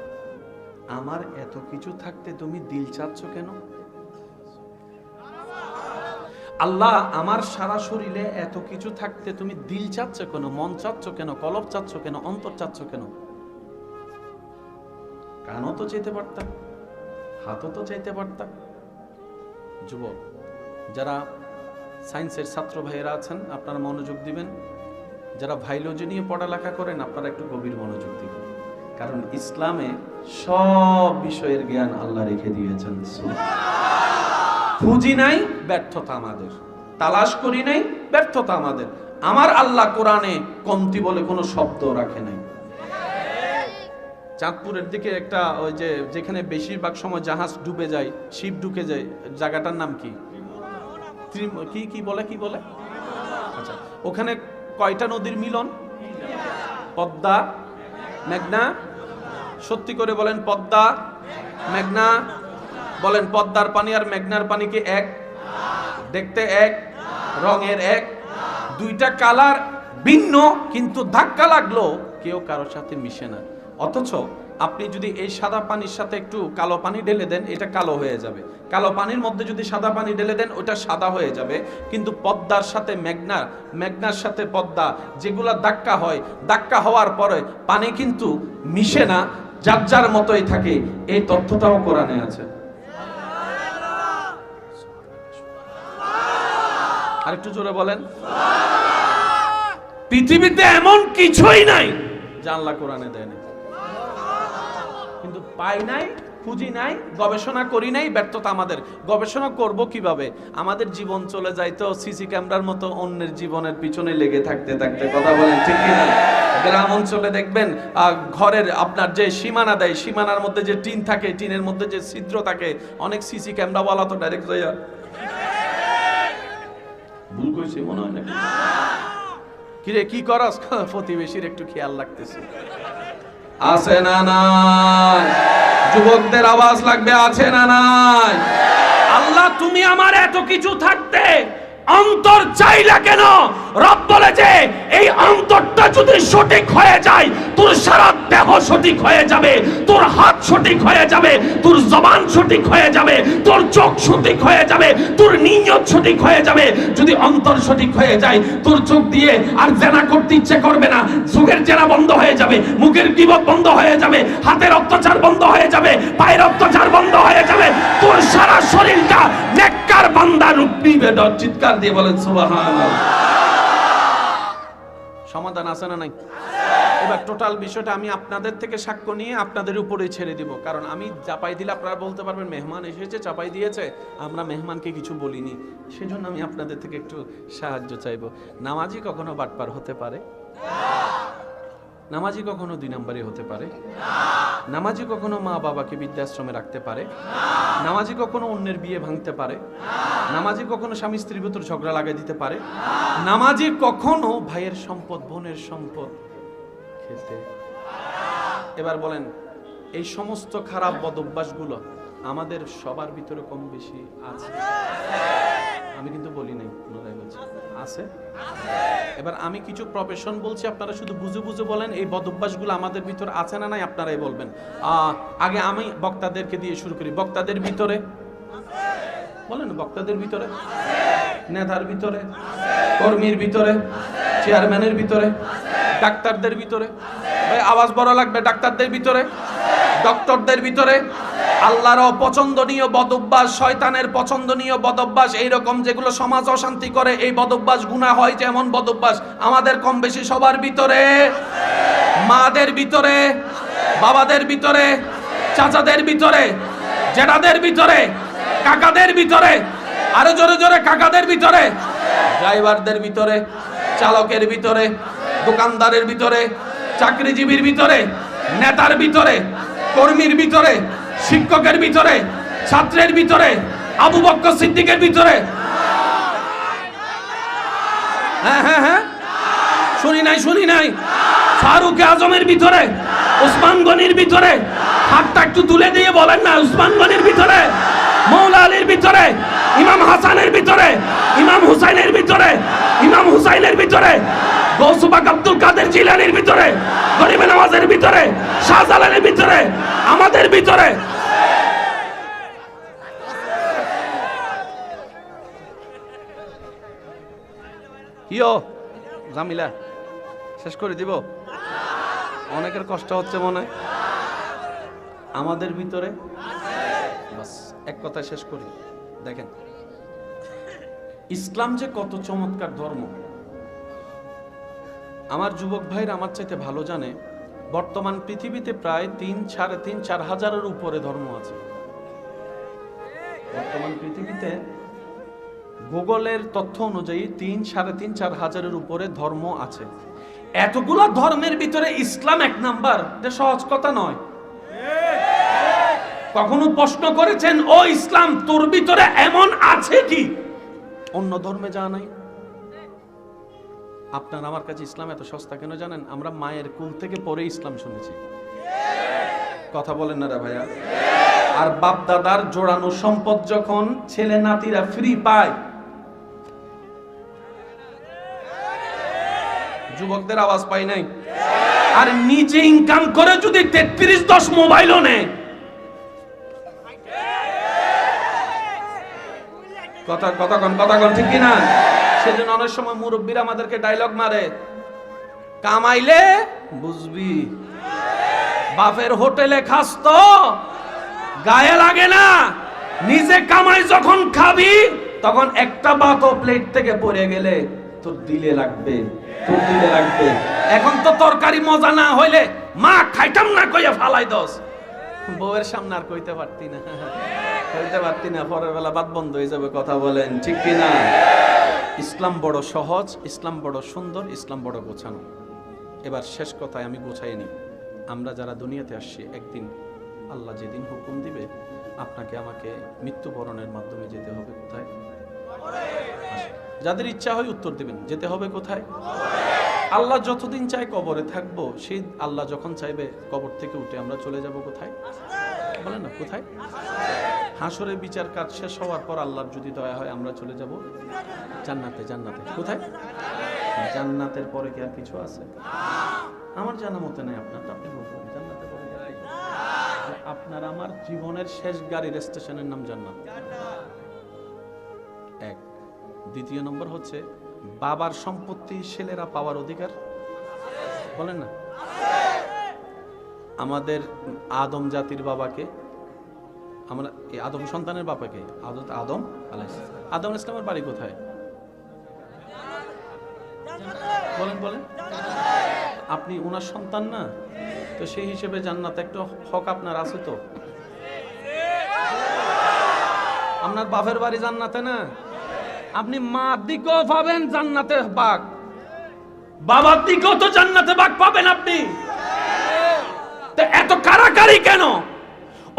আমার এত কিছু থাকতে তুমি দিল চাচ্ছ কেন? আল্লাহ, আমার সারা শরীরে এত কিছু থাকতে তুমি দিল চাচ্ছ কেন? মন চাচ্ছ কেন? কলব চাচ্ছ কেন? অন্তর চাচ্ছ কেন? কানও তো চাইতে পারতাম, হাতও তো চাইতে পারতাম। যুবক যারা সায়েন্সের ছাত্র ভাইয়েরা আছেন, আপনারা মনোযোগ দিবেন। যারা ভাইলজি নিয়ে পড়ালেখা করেন, আপনারা একটু গভীর মনোযোগ দিবেন, কারণ ইসলামে সব বিষয়ের জ্ঞান আল্লাহ রেখে দিয়েছেন। খুঁজি নাই, ব্যর্থতা আমাদের। তালাশ করি নাই, ব্যর্থতা আমাদের। আমার আল্লাহ কোরআনে কমতি বলে কোনো শব্দ রাখে নাই। চাঁদপুরের দিকে একটা, ওই যে যেখানে বেশিরভাগ সময় জাহাজ ডুবে যায়, শিপ ঢুকে যায়, জায়গাটার নাম কি? কি বলে, কি বলে? আচ্ছা, ওখানে কয়টা নদীর মিলন? পদ্মা, মেঘনা। সত্যি করে বলেন, পদ্মা, মেঘনা। বলেন, পদ্মার পানি আর মেঘনার পানি কি এক? দেখতে এক, রঙের এক, দুইটা কালার ভিন্ন, কিন্তু ধাক্কা লাগলো কেউ কারোর সাথে মিশে না। অথচ আপনি যদি এই সাদা পানির সাথে একটু কালো পানি ঢেলে দেন, এটা কালো হয়ে যাবে। কালো পানির মধ্যে যদি সাদা পানি ঢেলে দেন, ওটা সাদা হয়ে যাবে। কিন্তু পদ্মার সাথে মেঘনা, মেঘনার সাথে পদ্মা, যেগুলা ধাক্কা হয়, ধাক্কা হওয়ার পরে পানি কিন্তু মিশে না, যার যার মতোই থাকে। এই তথ্যটাও কোরআনে আছে। আরেকটু জোরে বলেন। পৃথিবীতে এমন কিছুই নাই যা আল্লাহ কোরআনে দেয় না। কিন্তু পাই নাই, খুঁজি নাই, গবেষণা করি নাই, ব্যর্থতা আমাদের। গবেষণা করব কিভাবে? আমাদের জীবন চলে যায় তো সিসি ক্যামেরার মতো অন্যের জীবনের পিছনে লেগে থাকতে থাকতে। কথা বলেন ঠিক কি না? গ্রাম অঞ্চলে দেখবেন ঘরের আপনার যে সীমানা দেয়, সীমানার মধ্যে যে টিন থাকে, টিনের মধ্যে যে ছিদ্র থাকে, অনেক সিসি ক্যামেরা বলা তো ডাইরেক্ট যাইয়া, ভুল কইছি মনে হয় নাকি? কিরে কি করস? প্রতিবেশীর একটু খেয়াল রাখতেছি। আছে না নাই? যুবকদের আওয়াজ লাগবে, আছে না নাই? আল্লাহ, তুমি আমার এত কিছু থাকতে অন্তর চাইলা কেন? রব বলে যে এই অন্তরটা যদি সঠিক হয়ে যায়, তোর সারা দেহ সঠিক হয়ে যাবে, তোর হাত সঠিক হয়ে যাবে, তোর জবান সঠিক হয়ে যাবে, তোর চোখ সঠিক হয়ে যাবে, তোর নিয়ত সঠিক হয়ে যাবে। যদি অন্তর সঠিক হয়ে যায়, তোর চোখ দিয়ে আর জেনা করতে ইচ্ছে করবে না, চোখের জেনা বন্ধ হয়ে যাবে, মুখের গীবত বন্ধ হয়ে যাবে, হাতের অত্যাচার বন্ধ হয়ে যাবে, পায়ের অত্যাচার বন্ধ হয়ে যাবে, তোর সারা শরীরটা নেককার বান্দা রূপ নিবে। চিৎকার দিয়ে বলেন সুবহানাল্লাহ। সমাধান আছে না নাই? এবার টোটাল বিষয়টা আমি আপনাদের থেকে সাক্ষ্য নিয়ে আপনাদের উপরেই ছেড়ে দিব, কারণ আমি চাপাই দিলে আপনারা বলতে পারবেন মেহমান এসেছে চাপাই দিয়েছে, আমরা মেহমানকে কিছু বলিনি। সেজন্য আমি আপনাদের থেকে একটু সাহায্য চাইবো। নামাজি কখনো বাটপার হতে পারে? নামাজি কখনো 2 নম্বরে হতে পারে? নামাজি কখনো মা বাবাকে বৃদ্ধাশ্রমে রাখতে পারে? নামাজি কখনো অন্যের বিয়ে ভাঙতে পারে? নামাজি কখনো স্বামী স্ত্রীর ভিতর ঝগড়া লাগাই দিতে পারে? নামাজি কখনো ভাইয়ের সম্পদ, বোনের সম্পদ খেতে? এবার বলেন, এই সমস্ত খারাপ বদঅভ্যাসগুলো আমাদের সবার ভিতরে কম বেশি আছে। আমি কিন্তু বলি নাই, আছে। এবার আমি কিছু প্রফেশন বলছি, আপনারা শুধু বুঝে বুঝে বলেন এই বদঅভ্যাসগুলো আমাদের ভিতর আছে না নাই, আপনারাই বলবেন। আগে আমি বক্তাদেরকে দিয়ে শুরু করি। বক্তাদের ভিতরে বলেন, বক্তাদের ভিতরে, নেতার ভিতরে, কর্মীর ভিতরে, চেয়ারম্যানের ভিতরে, ডাক্তারদের ভিতরে, ভাই আওয়াজ বড় লাগবে, ডাক্তারদের ভিতরে, ডক্টরদের ভিতরে। আল্লাহর অপছন্দনীয় বদঅভ্যাস, শয়তানের পছন্দনীয় বদঅভ্যাস, এইরকম যেগুলো সমাজ অশান্তি করে, এই বদঅভ্যাস গুনাহ হয়, যেমন বদঅভ্যাস আমাদের কম বেশি সবার ভিতরে, মাদের ভিতরে, বাবাদের ভিতরে, চাচাদের ভিতরে, জেঠাদের ভিতরে, কাকাদের ভিতরে, আরো জোরে জোরে কাকাদের ভিতরে, ড্রাইভারদের ভিতরে, চালকের ভিতরে, দোকানদারের ভিতরে, চাকরিজীবীর ভিতরে, নেতার ভিতরে, কর্মীর ভিতরে, শিক্ষকের ভিতরে, ছাত্রের ভিতরে, আবু বকর সিদ্দিকের ভিতরে। হ্যাঁ হ্যাঁ হ্যাঁ, শুনি নাই, ফারুক আজমের ভিতরে, ওসমান গনির ভিতরে। হাতটা একটু তুলে দিয়ে বলেন না, ওসমান গনির ভিতরে, মৌলা আলীর ভিতরে, ইমাম হাসানের ভিতরে, ইমাম হুসাইনের ভিতরে, ইমাম হুসাইনের ভিতরে, গৌস পাক আব্দুল কাদের জিলানীর ভিতরে, গরিবে নওয়াজের ভিতরে, শাহজালালের ভিতরে, আমাদের ভিতরে। কিও জামিলা শেষ করে দিব, অনেকের কষ্ট হচ্ছে মনে হয়। আমাদের ভিতরে বাস এক কথা শেষ করি। দেখেন ইসলাম যে কত চমৎকার ধর্ম, আমার যুবক ভাইরা আমার চাইতে ভালো জানে। বর্তমান পৃথিবীতে প্রায় 3-4.5 হাজারের উপরে ধর্ম আছে। বর্তমান পৃথিবীতে গুগলের তথ্য অনুযায়ী 3-4.5 হাজারের উপরে ধর্ম আছে। এতগুলা ধর্মের ভিতরে ইসলাম এক নাম্বার, এটা সহজ কথা নয়। কখনো প্রশ্ন করেছেন, ও ইসলাম তোর ভিতরে এমন আছে কি অন্য ধর্মে যা নাই? আপনার আমার কাছে ইসলাম এত সস্তা কেন জানেন? আমরা মায়ের কুল থেকে পরে ইসলাম শুনেছি। কথা বলেন না রে ভাইয়া? আর বাপ দাদার জোড়ানো সম্পদ যখন ছেলে নাতিরা ফ্রি পায়, যুবকদের আওয়াজ পাই নাই, আর নিজে ইনকাম করে যদি 33-10 মোবাইলও নেয়, কথা কন ঠিক কিনা? সেজন্য অনেক সময় মুরব্বীরা আমাদেরকে ডায়লগ মারে, কামাইলে বুঝবি, বাপের হোটেলে খাস তো গায়ে লাগে না, নিজে কামাই যখন খাবি তখন একটা ভাতও প্লেট থেকে পড়ে গেলে তোর দিলে লাগবে। এখন তো তরকারি মজা না হইলে মা খাইতাম না কইয়া ফালাই দোস, বউয়ের সামনে আর কইতে পারতি না, পরের বেলা বাদ বন্ধ হয়ে যাবে। কথা বলেন ঠিক কিনা? ইসলাম বড় সহজ, ইসলাম বড় সুন্দর, ইসলাম বড় গোছানো। এবার শেষ কথায় আমি গোছাই নি, আমরা যারা দুনিয়াতে আসছি, একদিন আল্লাহ যেদিন হুকুম দিবে আপনাকে আমাকে মৃত্যুবরণের মাধ্যমে যেতে হবে কোথায়? যাদের ইচ্ছা হয় উত্তর দিবেন, যেতে হবে কোথায়? আল্লাহ যতদিন চায় কবরে থাকবো, সেই আল্লাহ যখন চাইবে কবর থেকে উঠে আমরা চলে যাব কোথায়? বলেন না কোথায়? হাসরের বিচার কাজ শেষ হওয়ার পর আল্লাহর যদি দয়া হয় আমরা চলে যাব জান্নাতে। কোথায়? জান্নাতের পরে কি আর কিছু আছে? আমার জানা মতে নাই, আপনারটা আপনি বলবেন। জান্নাতে পরে আপনার আমার জীবনের শেষ গাড়ির স্টেশনের নাম জান্নাত। এক। দ্বিতীয় নম্বর হচ্ছে বাবার সম্পত্তি ছেলেরা পাওয়ার অধিকার, বলেন না? আমাদের আদম জাতির বাবাকে, আমরা এই আদম সন্তানের বাবাকে, আদম আলাইহিস সালামের বাড়ি কোথায়? বলেন আপনি ওনার সন্তান না, তো সেই হিসেবে জান্নাতে একটা হক আপনার আছে তো। আপনার বাপের বাড়ি জান্নাতে না, আপনি মার দিকেও পাবেন জান্নাতে বাগ, বাবার দিকেও তো জান্নাতে বাগ পাবেন আপনি। তো এত কারাকারি কেন?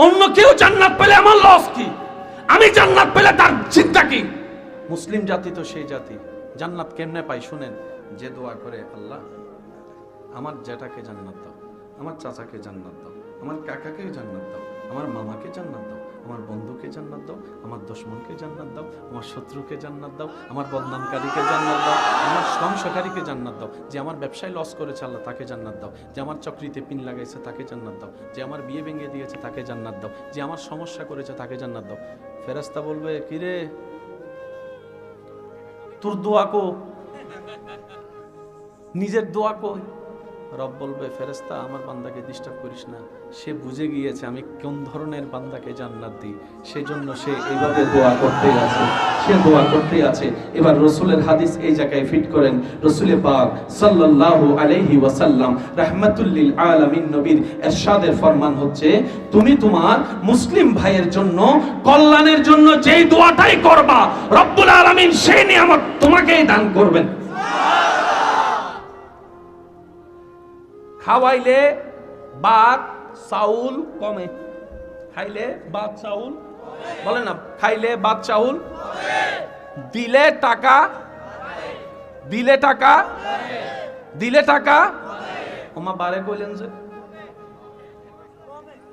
অন্য কেউ জান্নাত পেলে আমার লস কি? আমি জান্নাত পেলে তার চিন্তা কি? মুসলিম জাতি তো সেই জাতি, জান্নাত কেমনে পাই শুনেন, যে দোয়া করে, আল্লাহ আমার জ্যাঠাকে জান্নাত দাও, আমার চাচাকে জান্নাত দাও, আমার কাকাকে জান্নাত দাও, আমার মামাকে জান্নাত দাও, আমার বন্ধুকে জান্নাত দাও, আমার দুশমনকে জান্নাত দাও, আমার শত্রুকে জান্নাত দাও, আমার বদনামকারীকে জান্নাত দাও, আমার ধ্বংসকারীকে জান্নাত দাও, যে আমার ব্যবসায় লস করেছে আল্লাহ তাকে জান্নাত দাও, যে আমার চাকরিতে পিন লাগাইছে তাকে জান্নাত দাও, যে আমার বিয়ে ভেঙে দিয়েছে তাকে জান্নাত দাও, যে আমার সমস্যা করেছে তাকে জান্নাত দাও। ফেরেশতা বলবে, কিরে তোর দোয়া কো, নিজের দোয়া কই? রব বলবে, ফেরেশতা আমার বান্দাকে ডিস্টার্ব করিস না, সে বুঝে গিয়েছে আমি কোন ধরনের বান্দাকে জান্নাত দিই, সেজন্য সে এইভাবে দোয়া করতেই আছে, সে দোয়া করতেই আছে। এবার রাসূলের হাদিস এই জায়গায় ফিট করেন। রাসূলে পাক সাল্লাল্লাহু আলাইহি ওয়াসাল্লাম রাহমাতুল লিল আলামিন নবীর ইরশাদের ফরমান হচ্ছে, তুমি তোমার মুসলিম ভাইয়ের জন্য কল্যাণের জন্য যেই দোয়াটাই করবা, রব্বুল আলামিন সেই নিয়ামত তোমাকেই দান করবেন। খাওয়াইলে ভাত চাউল কমে, খাইলে ভাত চাউল, বলেন না, খাইলে ভাত চাউল, দিলে টাকা, দিলে টাকা, দিলে টাকা ওমা বারে কইলেন যে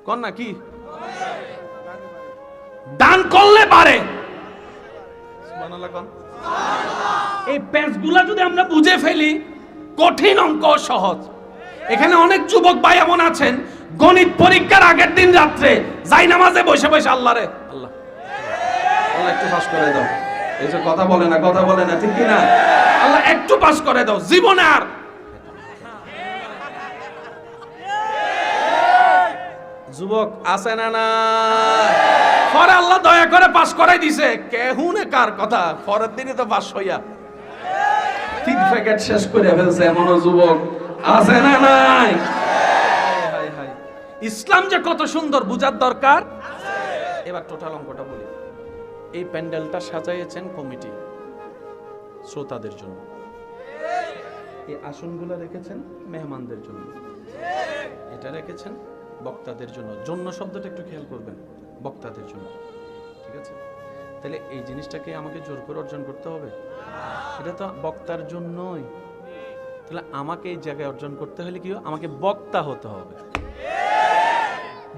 কোন না কি দান করলে বাড়ে। সুবহানাল্লাহ কোন। এই পেজগুলা যদি আমরা বুঝে ফেলি, কঠিন অঙ্ক সহজ। এখানে অনেক যুবক ভাই এমন আছেন, গণিত পরীক্ষার আগের দিন রাত্রে যাই নামাজে বসে বসে আল্লাহ রে আল্লাহ আল্লাহ একটু পাস করে দাও, এই যে কথা বলে না, কথা বলে না, ঠিক কি না? আল্লাহ একটু পাস করে দাও, জীবনে আর যুবক আছে না না, পরে আল্লাহ দয়া করে পাস করাই দিছে, কেহুনে কার কথা, পরের দিনই তো পাস হইয়া 3 প্যাকেট শেষ করে ফেলছে, এমনও যুবক আছে না নাই? ইসলাম যে কত সুন্দর বুঝার দরকার। এবার টোটাল অঙ্কটা বলি। এই প্যান্ডেলটা সাজাইয়েছেন কমিটি শ্রোতাদের জন্য, এই আসনগুলো রেখেছেন মেহমানদের জন্য, এটা রেখেছেন বক্তাদের জন্য। জন্য শব্দটা একটু খেয়াল করবেন, বক্তাদের জন্য, ঠিক আছে? তাহলে এই জিনিসটাকে আমাকে জোর করে অর্জন করতে হবে? এটা তো বক্তার জন্যই। তাহলে আমাকে এই জায়গায় অর্জন করতে হলে কি, আমাকে বক্তা হতে হবে।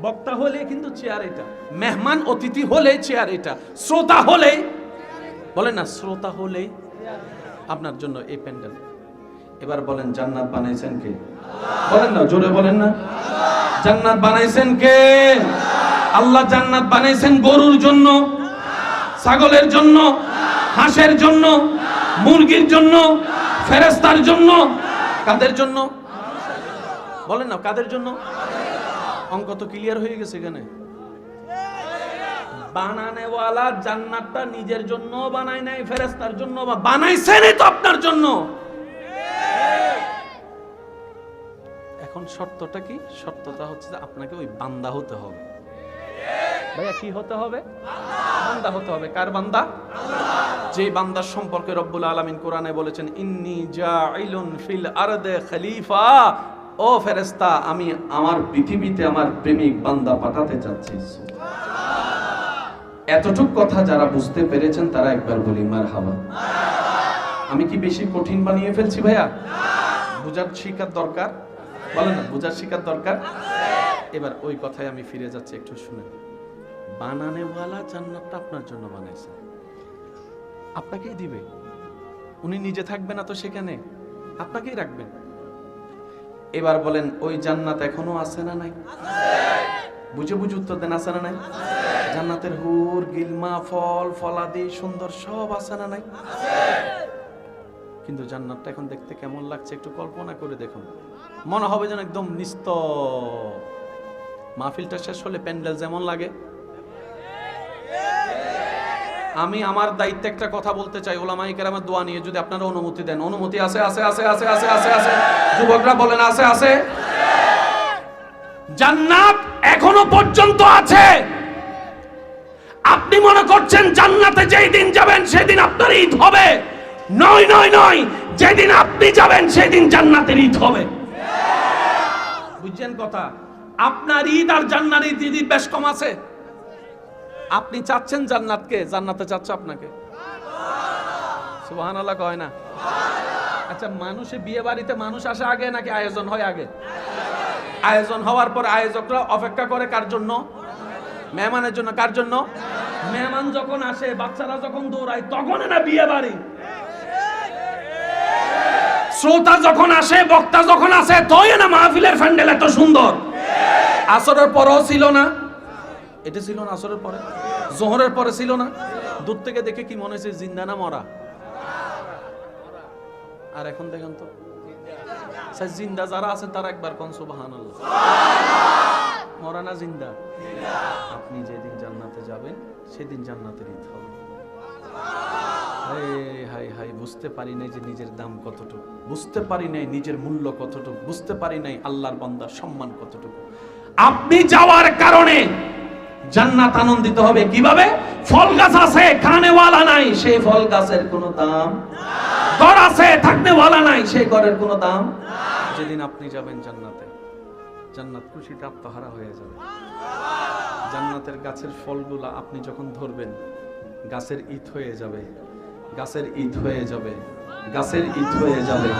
বক্তা হলে কিন্তু চেয়ার এটা, মেহমান অতিথি হলে চেয়ার এটা, শ্রোতা হলে, বলেন না, শ্রোতা হলে আপনার জন্য এই প্যান্ডেল। এবার বলেন, জান্নাত বানাইছেন কে? বলেন না, জোরে বলেন না। জান্নাত বানাইছেন কে? আল্লাহ জান্নাত বানাইছেন গরুর জন্য, ছাগলের জন্য, হাঁসের জন্য, মুরগির জন্য, ফেরেশতার জন্য। কাদের জন্য? বলেন না, কাদের জন্য? অঙ্ক তো ক্লিয়ার হয়ে গেছে এখানে। বানানেওয়ালা জান্নাতটা নিজের জন্য বানায় নাই, ফেরেশতার জন্য বানাইছেনই তো আপনার জন্য। এখন শর্তটা কি? শর্তটা হচ্ছে যে আপনাকে ওই বান্দা হতে হবে। ভাইয়া কি হতে হবে? বান্দা হতে হবে। কার বান্দা? যে বান্দার সম্পর্কে রব্বুল আলামিন কোরআনে বলেছেন, ইন্নী জাইলুন ফিল আরদে খলিফা, ও ফেরেশতা আমি আমার পৃথিবীতে আমার প্রেমিক বান্দা পাঠাতে চাচ্ছি। এতটুক কথা যারা বুঝতে পেরেছেন তারা একবার বলি মারহাবা। আমি কি বেশি কঠিন বানিয়ে ফেলছি ভাইয়া? বুঝার শিকার দরকার, বলেন না, বুঝার শিকার দরকার। এবার ওই কথায় আমি ফিরে যাচ্ছি, একটু শুনেন। বানানেওয়ালা জান্নাতটা আপনার জন্য বানাইছে, আপনাকেই দিবে। উনি নিজে থাকবে না তো সেখানে, আপনাকেই রাখবেন। এবার বলেন, ওই জান্নাত এখনো আছে না নাই? বুঝে বুঝে উত্তর দেন, আছে না নাই? জান্নাতের হুর গিলমা, ফল ফলাদি সুন্দর সব আছে না নাই? কিন্তু জান্নাতটা এখন দেখতে কেমন লাগছে একটু কল্পনা করে দেখুন। মনে হবে যেন একদম নিস্তব্ধ। মাহফিলটা শেষ হলে প্যান্ডেল যেমন লাগে। আমি আমার দায়িত্বে একটা কথা বলতে চাই, ওলামায়ে কেরামের দোয়া নিয়ে, যদি আপনারা অনুমতি দেন। অনুমতি আছে? আছে আছে আছে আছে আছে আছে। যুবকরা বলেন আছে আছে। জান্নাত এখনো পর্যন্ত আছে। আপনি মনে করছেন জান্নাতে যেই দিন যাবেন সেদিন আপনার ঈদ হবে? নয় নয় নয়, যেদিন আপনি যাবেন সেদিন জান্নাতের ঈদ হবে। বুঝছেন কথা? আপনার ঈদ আর জান্নাতের ঈদ বেশ কম আছে। আপনি চাচ্ছেন জান্নাতকে, জান্নাতে চাচ্ছে আপনাকে। সুবহানাল্লাহ কয় না? আচ্ছা, মানুষে বিয়ে বাড়িতে মানুষ আসে আগে নাকি আয়োজন হয় আগে? আয়োজন হওয়ার পর আয়োজকরা অপেক্ষা করে কার জন্য? মেহমানের জন্য। কার জন্য? মেহমান যখন আসে, বাচ্চারা যখন দৌড়ায়, তখন না বিয়ে বাড়ি। শ্রোতা যখন আসে, বক্তা যখন আসে, তখন না মাহফিলের প্যান্ডেল এত সুন্দর। আসরের পরেও ছিল না, এটা ছিল না আসরের পরে, জোহরের পরে ছিল না। দূর থেকে দেখে কি মনে হয়েছে জিন্দা না মরা? আর এখন দেখেন তো জিন্দা যারা আছেন তারা একবার কোন সুবহানাল্লাহ। মরা না জিন্দা? আপনি যেদিন জান্নাতে যাবেন সেদিন জান্নাতের ঈদ হবে। হাই হাই, বুঝতে পারি নাই যে নিজের দাম কতটুকু, বুঝতে পারি নাই নিজের মূল্য কতটুকু, বুঝতে পারি নাই আল্লাহর বান্দার সম্মান কতটুকু। আপনি যাওয়ার কারণে জান্নাত আনন্দিত হবে। কিভাবে? ফল গাছ আছে, খানেওয়ালা নাই, সেই ফল গাছের কোনো দাম। ঘর আছে, থাকনেওয়ালা নাই, সেই ঘরের কোনো দাম। যেদিন আপনি যাবেন জান্নাতে, জান্নাত খুশিতে আত্মহারা হয়ে যাবে। জান্নাতের গাছের ফলগুলা আপনি যখন ধরবেন, গাছের ঈদ হয়ে যাবে, গাছের ঈদ হয়ে যাবে, গাছের ঈদ হয়ে যাবে।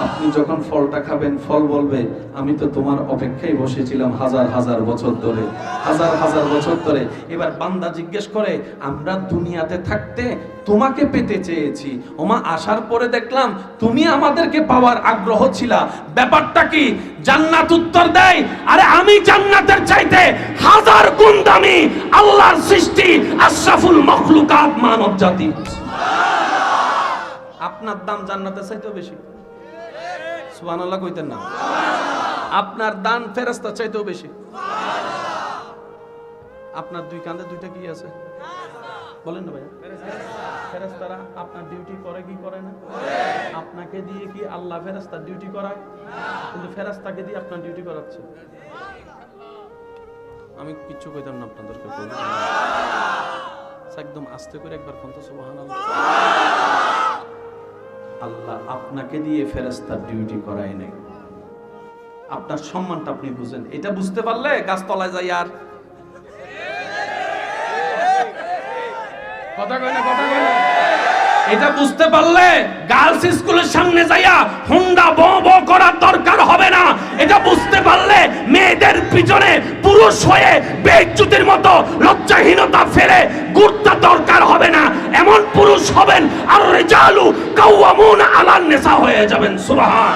আপনি যখন ফলটা খাবেন, ফল বলবে আমি তো তোমার অপেক্ষায় বসেছিলাম হাজার হাজার বছর ধরে, হাজার হাজার বছর ধরে। এবার বান্দা জিজ্ঞেস করে, আমরা দুনিয়াতে থাকতে তোমাকে পেতে চেয়েছি, ওমা আসার পরে দেখলাম তুমি আমাদেরকে পাওয়ার আগ্রহ ছিলা, ব্যাপারটা কি? জান্নাত উত্তর দেয়, আরে আমি জান্নাতের চাইতে হাজার গুণ দামি আল্লাহর সৃষ্টি আশরাফুল মাখলুকাত মানব জাতি। আপনার দাম জান্নাতের চাইতেও বেশি। সুবহানাল্লাহ কইতেন না? আপনার দান ফেরেশতার চাইতেও বেশি। আপনার দুই কাঁধে দুইটা কি আছে বলেন না ভাইয়া? ফেরেশতারা আপনার ডিউটি করে কি করে না? আপনাকে দিয়ে কি আল্লাহ ফেরেশতার ডিউটি করায়? কিন্তু ফেরেশতাকে দিয়ে আপনার ডিউটি করাচ্ছে। আমি কিচ্ছু কইতাম না আপনাদেরকে, একদম আস্তে করে একবার কোন তো সুবহানাল্লাহ। আল্লাহ আপনাকে দিয়ে ফেরেশতার ডিউটি করায় নাই। আপনার সম্মানটা আপনি বুঝেন, এটা বুঝতে পারলে গাছতলায় যাই আর কথা কয় না, কথা কয় না। এটা বুঝতে পারলে গার্লস স্কুলের সামনে যাইয়া হুন্ডা ব ব করার দরকার হবে না। এটা বুঝতে পারলে মেয়েদের পিছনে পুরুষ হয়ে বেইজ্জতির মতো লজ্জাহীনতা ফেলে ঘুরতে দরকার হবে না। এমন পুরুষ হবেন আর রিজালু কাওয়ামুনা আলান নিসা হয়ে যাবেন। সুবহান।